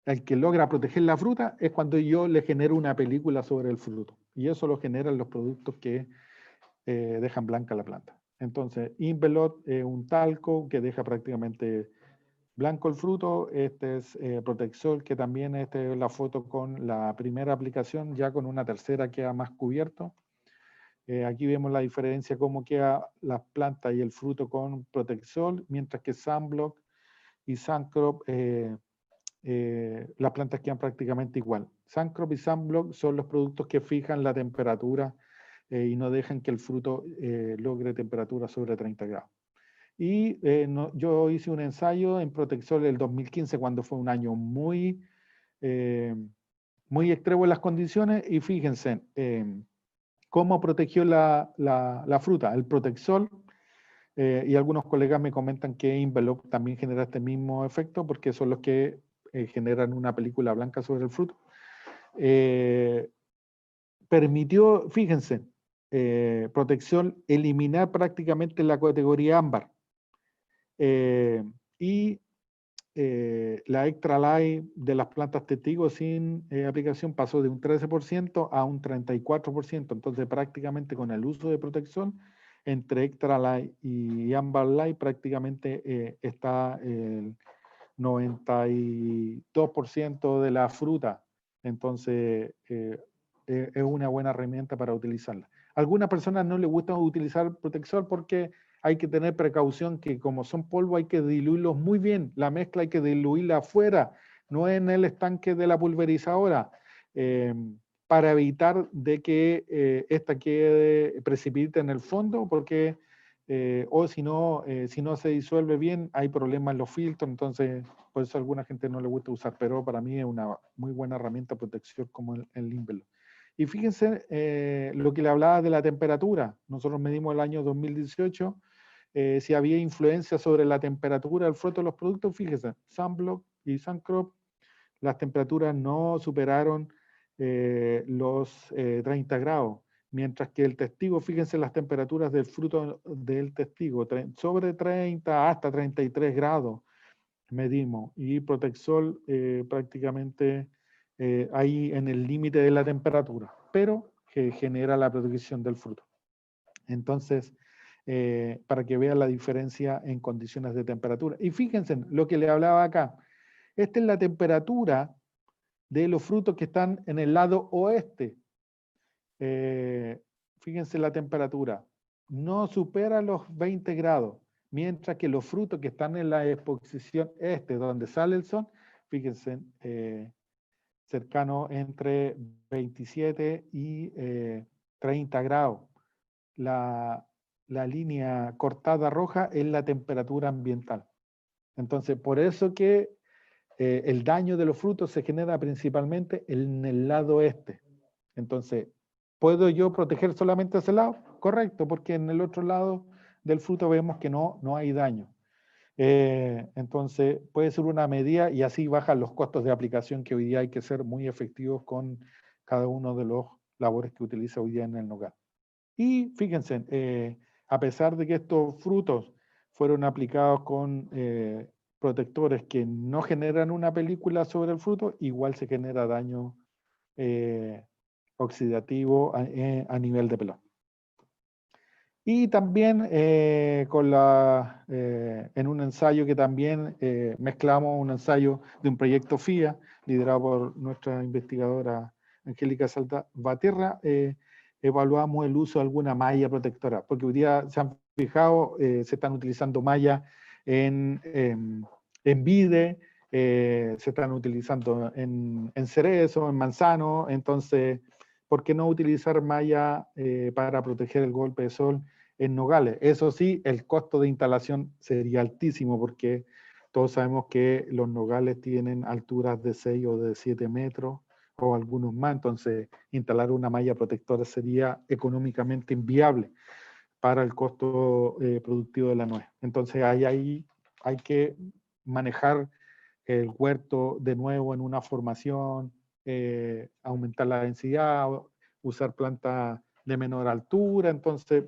el que logra proteger la fruta es cuando yo le genero una película sobre el fruto, y eso lo generan los productos que dejan blanca la planta. Entonces, Invelop es un talco que deja prácticamente blanco el fruto. Este es Protexol, que también es la foto con la primera aplicación, ya con una tercera queda más cubierto. Aquí vemos la diferencia, cómo queda las plantas y el fruto con Protexol, mientras que Sunblock y Suncrop, las plantas quedan prácticamente igual. Suncrop y Sunblock son los productos que fijan la temperatura y no dejan que el fruto logre temperatura sobre 30 grados. Y yo hice un ensayo en Protexol el 2015, cuando fue un año muy extremo en las condiciones, y fíjense cómo protegió la fruta, el Protexol. Y algunos colegas me comentan que Invelop también genera este mismo efecto, porque son los que generan una película blanca sobre el fruto. permitió, fíjense, protección, eliminar prácticamente la categoría ámbar. Y la Extra Light de las plantas testigos sin aplicación pasó de un 13% a un 34%. Entonces, prácticamente con el uso de protección, entre Extra Light y Amber Light, prácticamente está el 92% de la fruta. Entonces, es una buena herramienta para utilizarla. A algunas personas no les gusta utilizar protector porque hay que tener precaución que como son polvo hay que diluirlos muy bien. La mezcla hay que diluirla afuera, no en el estanque de la pulverizadora, para evitar de que esta quede precipite en el fondo, porque o si no se disuelve bien, hay problemas en los filtros. Entonces por eso a alguna gente no le gusta usar, pero para mí es una muy buena herramienta de protección como el Limbelo. Y fíjense lo que le hablaba de la temperatura. Nosotros medimos el año 2018, si había influencia sobre la temperatura del fruto de los productos. Fíjense, Sunblock y Suncrop, las temperaturas no superaron los 30 grados, mientras que el testigo, fíjense las temperaturas del fruto del testigo, sobre 30 hasta 33 grados medimos, y Protexol prácticamente ahí en el límite de la temperatura, pero que genera la protección del fruto. Entonces, para que vean la diferencia en condiciones de temperatura. Y fíjense lo que le hablaba acá. Esta es la temperatura de los frutos que están en el lado oeste. Fíjense la temperatura. No supera los 20 grados. Mientras que los frutos que están en la exposición este, donde sale el sol, fíjense, cercano entre 27 y 30 grados. La línea cortada roja es la temperatura ambiental. Entonces, por eso que el daño de los frutos se genera principalmente en el lado este. Entonces, ¿puedo yo proteger solamente ese lado? Correcto, porque en el otro lado del fruto vemos que no hay daño. Entonces, puede ser una medida y así bajan los costos de aplicación, que hoy día hay que ser muy efectivos con cada uno de los labores que utiliza hoy día en el nogal. Y fíjense, a pesar de que estos frutos fueron aplicados con protectores que no generan una película sobre el fruto, igual se genera daño oxidativo a nivel de pelón. Y también en un ensayo que también mezclamos, un ensayo de un proyecto FIA, liderado por nuestra investigadora Angélica Salvatierra, evaluamos el uso de alguna malla protectora, porque hoy día se han fijado, se están utilizando mallas en vide, se están utilizando en cerezo, en manzano. Entonces, ¿por qué no utilizar malla para proteger el golpe de sol en nogales? Eso sí, el costo de instalación sería altísimo, porque todos sabemos que los nogales tienen alturas de 6 o de 7 metros, o algunos más. Entonces, instalar una malla protectora sería económicamente inviable para el costo productivo de la nuez. Entonces, ahí hay que manejar el huerto de nuevo en una formación, aumentar la densidad, usar plantas de menor altura. Entonces,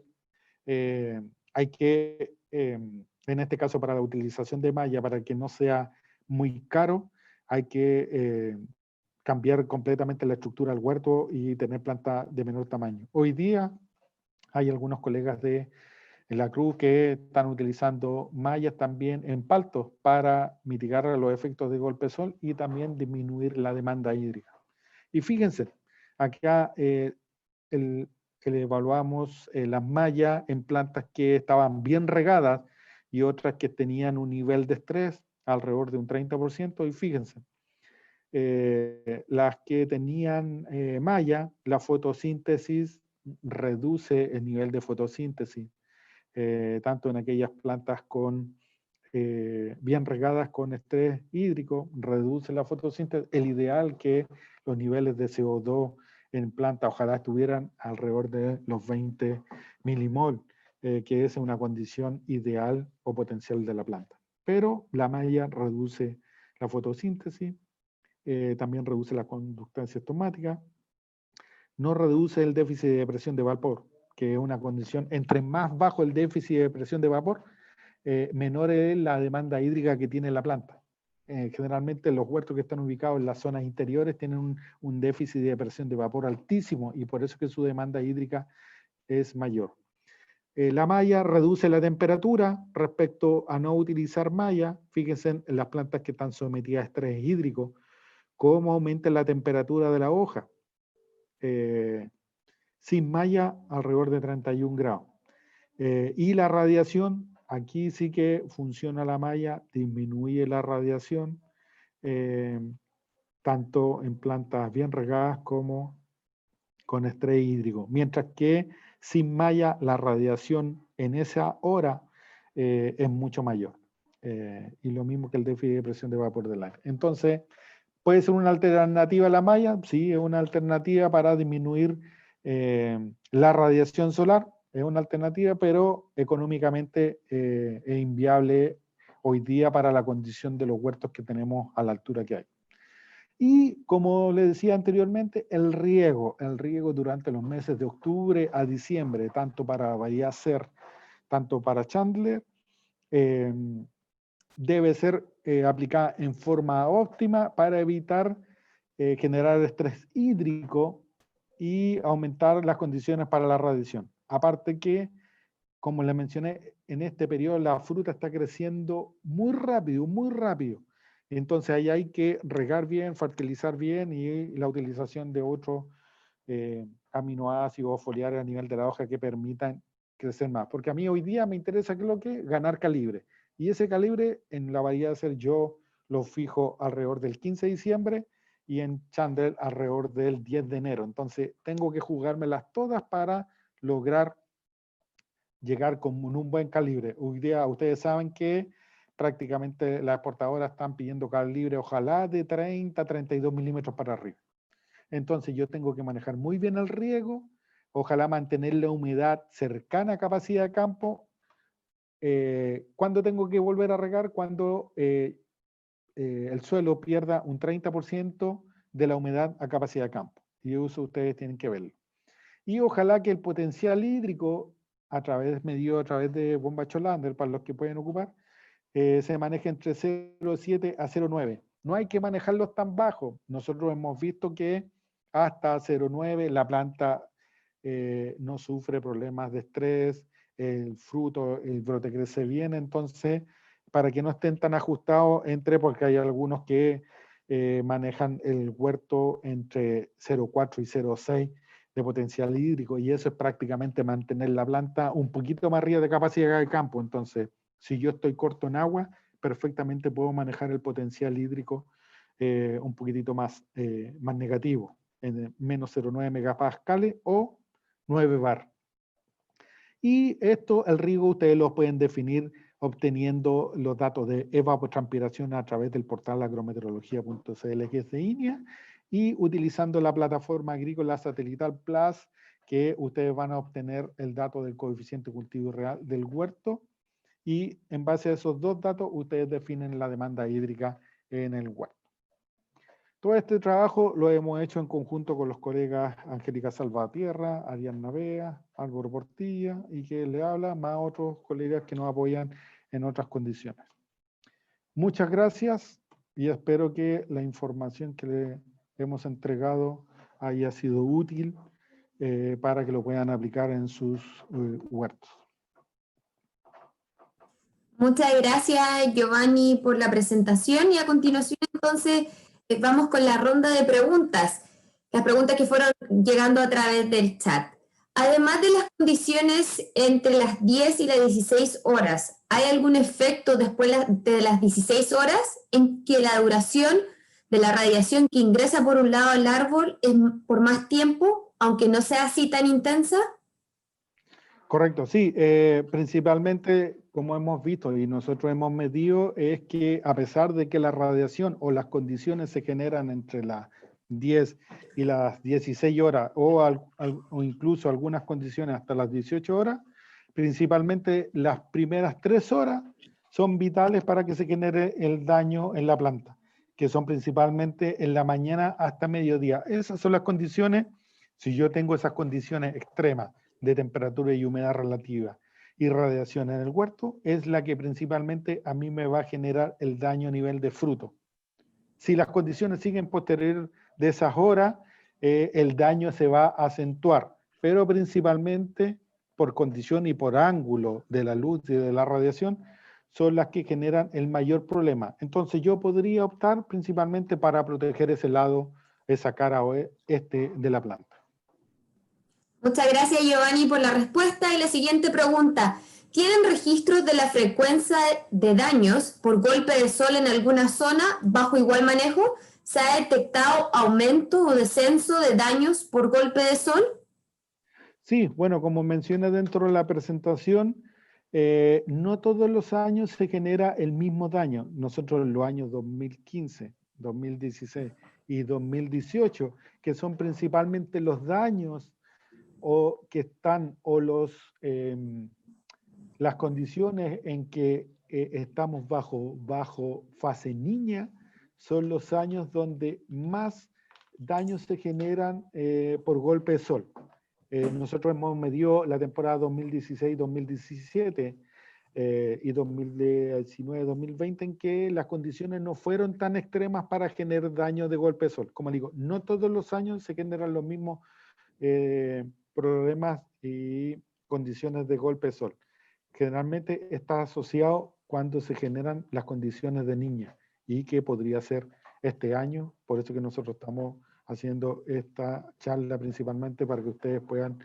hay que, en este caso para la utilización de malla, para que no sea muy caro, hay que cambiar completamente la estructura del huerto y tener plantas de menor tamaño. Hoy día hay algunos colegas de la Cruz que están utilizando mallas también en paltos para mitigar los efectos de golpe de sol y también disminuir la demanda hídrica. Y fíjense, acá evaluamos las mallas en plantas que estaban bien regadas y otras que tenían un nivel de estrés alrededor de un 30%. Y fíjense, las que tenían malla, la fotosíntesis reduce el nivel de fotosíntesis, tanto en aquellas plantas bien regadas con estrés hídrico, reduce la fotosíntesis. El ideal que los niveles de CO2 en planta ojalá estuvieran alrededor de los 20 milimol, que es una condición ideal o potencial de la planta. Pero la malla reduce la fotosíntesis, también reduce la conductancia estomática, no reduce el déficit de presión de vapor, que es una condición, entre más bajo el déficit de presión de vapor, menor es la demanda hídrica que tiene la planta. Generalmente los huertos que están ubicados en las zonas interiores tienen un déficit de presión de vapor altísimo y por eso es que su demanda hídrica es mayor. La malla reduce la temperatura respecto a no utilizar malla. Fíjense en las plantas que están sometidas a estrés hídrico, cómo aumenta la temperatura de la hoja. Sin malla, alrededor de 31 grados. Y la radiación, aquí sí que funciona la malla, disminuye la radiación, tanto en plantas bien regadas como con estrés hídrico. Mientras que sin malla, la radiación en esa hora es mucho mayor. Y lo mismo que el déficit de presión de vapor del aire. Entonces, ¿puede ser una alternativa a la malla? Sí, es una alternativa para disminuir la radiación solar. Es una alternativa, pero económicamente es inviable hoy día para la condición de los huertos que tenemos a la altura que hay. Y como les decía anteriormente, el riego durante los meses de octubre a diciembre, tanto para Bahía Ser, tanto para Chandler, debe ser aplicada en forma óptima para evitar generar estrés hídrico y aumentar las condiciones para la radiación. Aparte que, como les mencioné, en este periodo la fruta está creciendo muy rápido, muy rápido. Entonces ahí hay que regar bien, fertilizar bien y la utilización de otros aminoácidos o foliares a nivel de la hoja que permitan crecer más. Porque a mí hoy día me interesa ganar calibre. Y ese calibre en la Bahía de Ser yo lo fijo alrededor del 15 de diciembre y en Chandler alrededor del 10 de enero. Entonces tengo que jugármelas todas para lograr llegar con un buen calibre. Hoy día ustedes saben que prácticamente las exportadoras están pidiendo calibre ojalá de 30 a 32 milímetros para arriba. Entonces yo tengo que manejar muy bien el riego, ojalá mantener la humedad cercana a capacidad de campo. ¿Cuándo tengo que volver a regar? Cuando el suelo pierda un 30% de la humedad a capacidad de campo. Y eso ustedes tienen que verlo. Y ojalá que el potencial hídrico, medido a través de bomba Cholander, para los que pueden ocupar, se maneja entre 0,7 a 0,9. No hay que manejarlos tan bajos. Nosotros hemos visto que hasta 0,9 la planta no sufre problemas de estrés, el brote crece bien, entonces para que no estén tan ajustados porque hay algunos que manejan el huerto entre 0,4 y 0,6 de potencial hídrico, y eso es prácticamente mantener la planta un poquito más arriba de capacidad de campo. Entonces, si yo estoy corto en agua, perfectamente puedo manejar el potencial hídrico un poquitito más negativo, en menos 0,9 megapascales o 9 bar. Y el riego ustedes lo pueden definir obteniendo los datos de evapotranspiración a través del portal agrometeorología.cl, que es de INEA, y utilizando la plataforma agrícola satelital Plus, que ustedes van a obtener el dato del coeficiente cultivo real del huerto, y en base a esos dos datos ustedes definen la demanda hídrica en el huerto. Todo este trabajo lo hemos hecho en conjunto con los colegas Angélica Salvatierra, Ariadna Vea, Álvaro Portilla, y que le habla, más otros colegas que nos apoyan en otras condiciones. Muchas gracias y espero que la información que le hemos entregado haya sido útil para que lo puedan aplicar en sus huertos. Muchas gracias, Giovanni, por la presentación, y a continuación entonces vamos con la ronda de preguntas, las preguntas que fueron llegando a través del chat. Además de las condiciones entre las 10 y las 16 horas, ¿hay algún efecto después de las 16 horas en que la duración de la radiación que ingresa por un lado al árbol es por más tiempo, aunque no sea así tan intensa? Correcto, sí. Principalmente, como hemos visto y nosotros hemos medido, es que a pesar de que la radiación o las condiciones se generan entre las 10 y las 16 horas o incluso algunas condiciones hasta las 18 horas, principalmente las primeras 3 horas son vitales para que se genere el daño en la planta, que son principalmente en la mañana hasta mediodía. Esas son las condiciones Si yo tengo esas condiciones extremas de temperatura y humedad relativa y radiación en el huerto, es la que principalmente a mí me va a generar el daño a nivel de fruto. Si las condiciones siguen posterior de esas horas, el daño se va a acentuar, pero principalmente por condición y por ángulo de la luz y de la radiación, son las que generan el mayor problema. Entonces yo podría optar principalmente para proteger ese lado, esa cara oeste de la planta. Muchas gracias, Giovanni, por la respuesta. Y la siguiente pregunta. ¿Tienen registros de la frecuencia de daños por golpe de sol en alguna zona bajo igual manejo? ¿Se ha detectado aumento o descenso de daños por golpe de sol? Sí, bueno, como mencioné dentro de la presentación, no todos los años se genera el mismo daño. Nosotros en los años 2015, 2016 y 2018, que son principalmente los daños o que están, o las condiciones en que estamos bajo fase niña, son los años donde más daños se generan por golpe de sol. Nosotros hemos medido la temporada 2016-2017 y 2019-2020 en que las condiciones no fueron tan extremas para generar daño de golpe de sol. Como digo, no todos los años se generan los mismos problemas y condiciones de golpe de sol. Generalmente está asociado cuando se generan las condiciones de niña y que podría ser este año, por eso que nosotros estamos haciendo esta charla principalmente para que ustedes puedan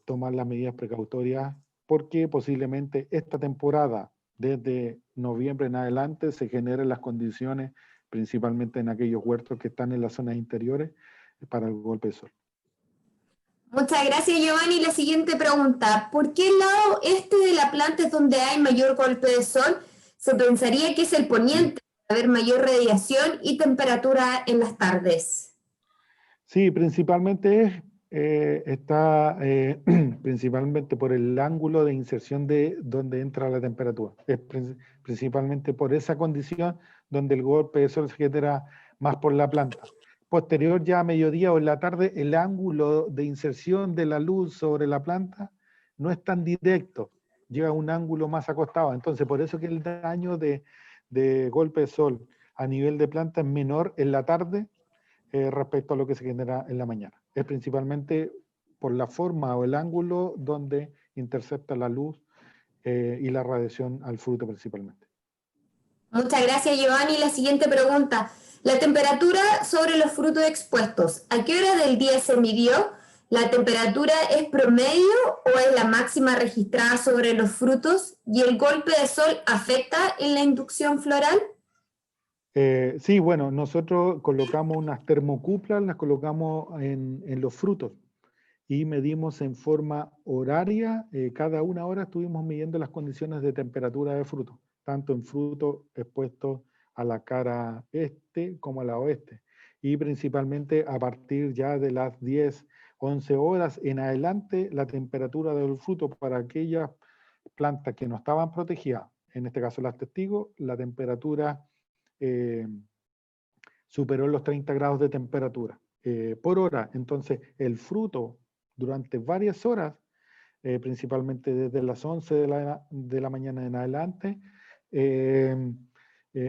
tomar las medidas precautorias, porque posiblemente esta temporada, desde noviembre en adelante, se generen las condiciones, principalmente en aquellos huertos que están en las zonas interiores, para el golpe de sol. Muchas gracias, Giovanni. La siguiente pregunta. ¿Por qué el lado este de la planta es donde hay mayor golpe de sol? Se pensaría que es el poniente, para haber mayor radiación y temperatura en las tardes. Sí, principalmente está principalmente por el ángulo de inserción de donde entra la temperatura. Es principalmente por esa condición donde el golpe de sol se genera más por la planta. Posterior ya a mediodía o en la tarde, el ángulo de inserción de la luz sobre la planta no es tan directo, llega a un ángulo más acostado. Entonces, por eso que el daño de golpe de sol a nivel de planta es menor en la tarde respecto a lo que se genera en la mañana. Es principalmente por la forma o el ángulo donde intercepta la luz y la radiación al fruto principalmente. Muchas gracias, Giovanni. La siguiente pregunta. La temperatura sobre los frutos expuestos. ¿A qué hora del día se midió? ¿La temperatura es promedio o es la máxima registrada sobre los frutos? ¿Y el golpe de sol afecta en la inducción floral? Sí, bueno, nosotros colocamos unas termocuplas, las colocamos en los frutos y medimos en forma horaria, cada una hora estuvimos midiendo las condiciones de temperatura de fruto, tanto en frutos expuestos a la cara este como a la oeste. Y principalmente a partir ya de las 10, 11 horas en adelante, la temperatura del fruto para aquellas plantas que no estaban protegidas, en este caso las testigos, la temperatura superó los 30 grados de temperatura por hora. Entonces, el fruto durante varias horas, principalmente desde las 11 de la mañana en adelante,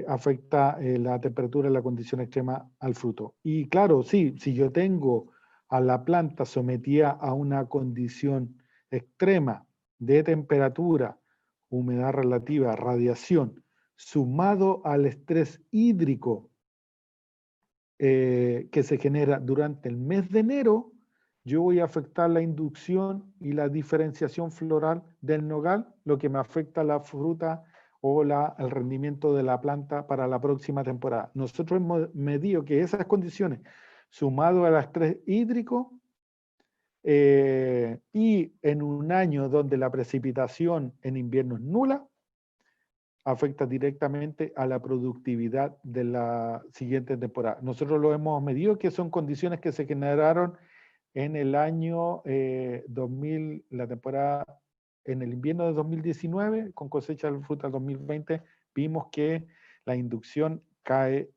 afecta la temperatura y la condición extrema al fruto. Y claro, sí, si yo tengo a la planta sometida a una condición extrema de temperatura, humedad relativa, radiación, sumado al estrés hídrico que se genera durante el mes de enero, yo voy a afectar la inducción y la diferenciación floral del nogal, lo que me afecta a la fruta o el rendimiento de la planta para la próxima temporada. Nosotros hemos medido que esas condiciones, sumado al estrés hídrico, y en un año donde la precipitación en invierno es nula, afecta directamente a la productividad de la siguiente temporada. Nosotros lo hemos medido, que son condiciones que se generaron en el año 2000, la temporada, en el invierno de 2019, con cosecha de fruta 2020, vimos que la inducción cae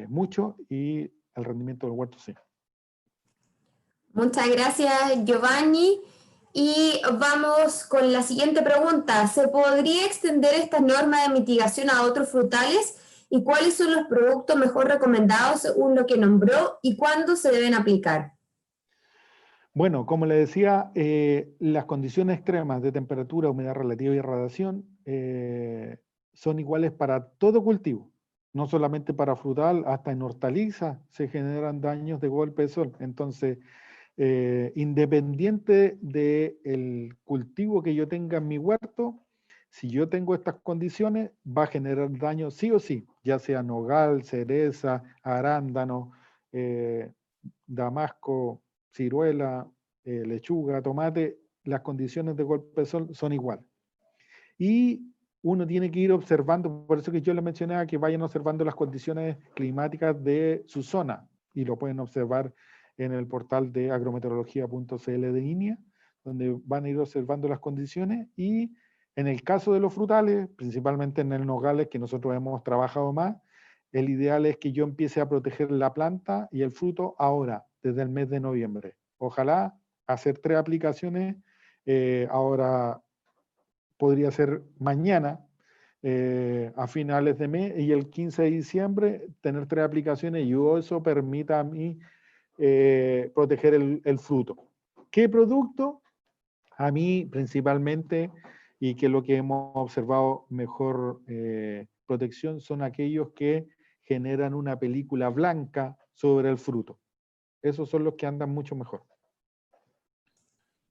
mucho y el rendimiento del huerto sí. Muchas gracias, Giovanni. Y vamos con la siguiente pregunta. ¿Se podría extender esta norma de mitigación a otros frutales? ¿Y cuáles son los productos mejor recomendados según lo que nombró? ¿Y cuándo se deben aplicar? Bueno, como le decía, las condiciones extremas de temperatura, humedad relativa y radiación son iguales para todo cultivo, no solamente para frutal, hasta en hortalizas se generan daños de golpe de sol. Entonces, independiente del cultivo que yo tenga en mi huerto, si yo tengo estas condiciones, va a generar daño sí o sí, ya sea nogal, cereza, arándano, damasco, ciruela, lechuga, tomate, las condiciones de golpe de sol son iguales. Y uno tiene que ir observando, por eso que yo le mencionaba que vayan observando las condiciones climáticas de su zona, y lo pueden observar en el portal de agrometeorología.cl de INEA, donde van a ir observando las condiciones, y en el caso de los frutales, principalmente en el nogales que nosotros hemos trabajado más, el ideal es que yo empiece a proteger la planta y el fruto ahora, desde el mes de noviembre. Ojalá hacer 3 aplicaciones, ahora podría ser mañana, a finales de mes, y el 15 de diciembre tener 3 aplicaciones, y eso permita a mí proteger el fruto. ¿Qué producto? A mí principalmente, y que es lo que hemos observado mejor protección, son aquellos que generan una película blanca sobre el fruto. Esos son los que andan mucho mejor.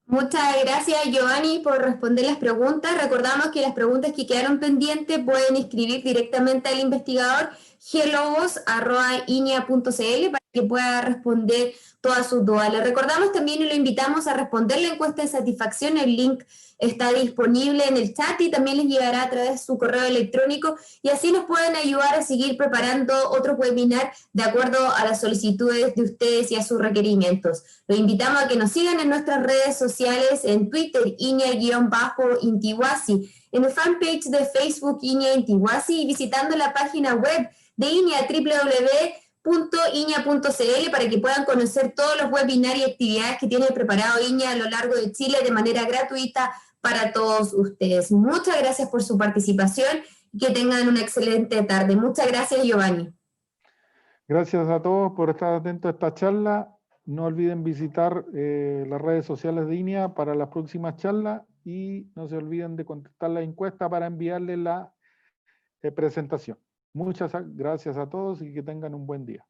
Muchas gracias, Giovanni, por responder las preguntas. Recordamos que las preguntas que quedaron pendientes pueden escribir directamente al investigador globos@inea.cl para que pueda responder todas sus dudas. Le recordamos también y lo invitamos a responder la encuesta de satisfacción. El link está disponible en el chat y también les llegará a través de su correo electrónico, y así nos pueden ayudar a seguir preparando otros webinar de acuerdo a las solicitudes de ustedes y a sus requerimientos. Los invitamos a que nos sigan en nuestras redes sociales, en Twitter, INEA-Intihuasi, en el fanpage de Facebook INEA Intihuasi, y visitando la página web de INEA, www.inea.cl, para que puedan conocer todos los webinars y actividades que tiene preparado INEA a lo largo de Chile de manera gratuita para todos ustedes. Muchas gracias por su participación y que tengan una excelente tarde. Muchas gracias, Giovanni. Gracias a todos por estar atentos a esta charla. No olviden visitar las redes sociales de INEA para las próximas charlas, y no se olviden de contestar la encuesta para enviarle la presentación. Muchas gracias a todos y que tengan un buen día.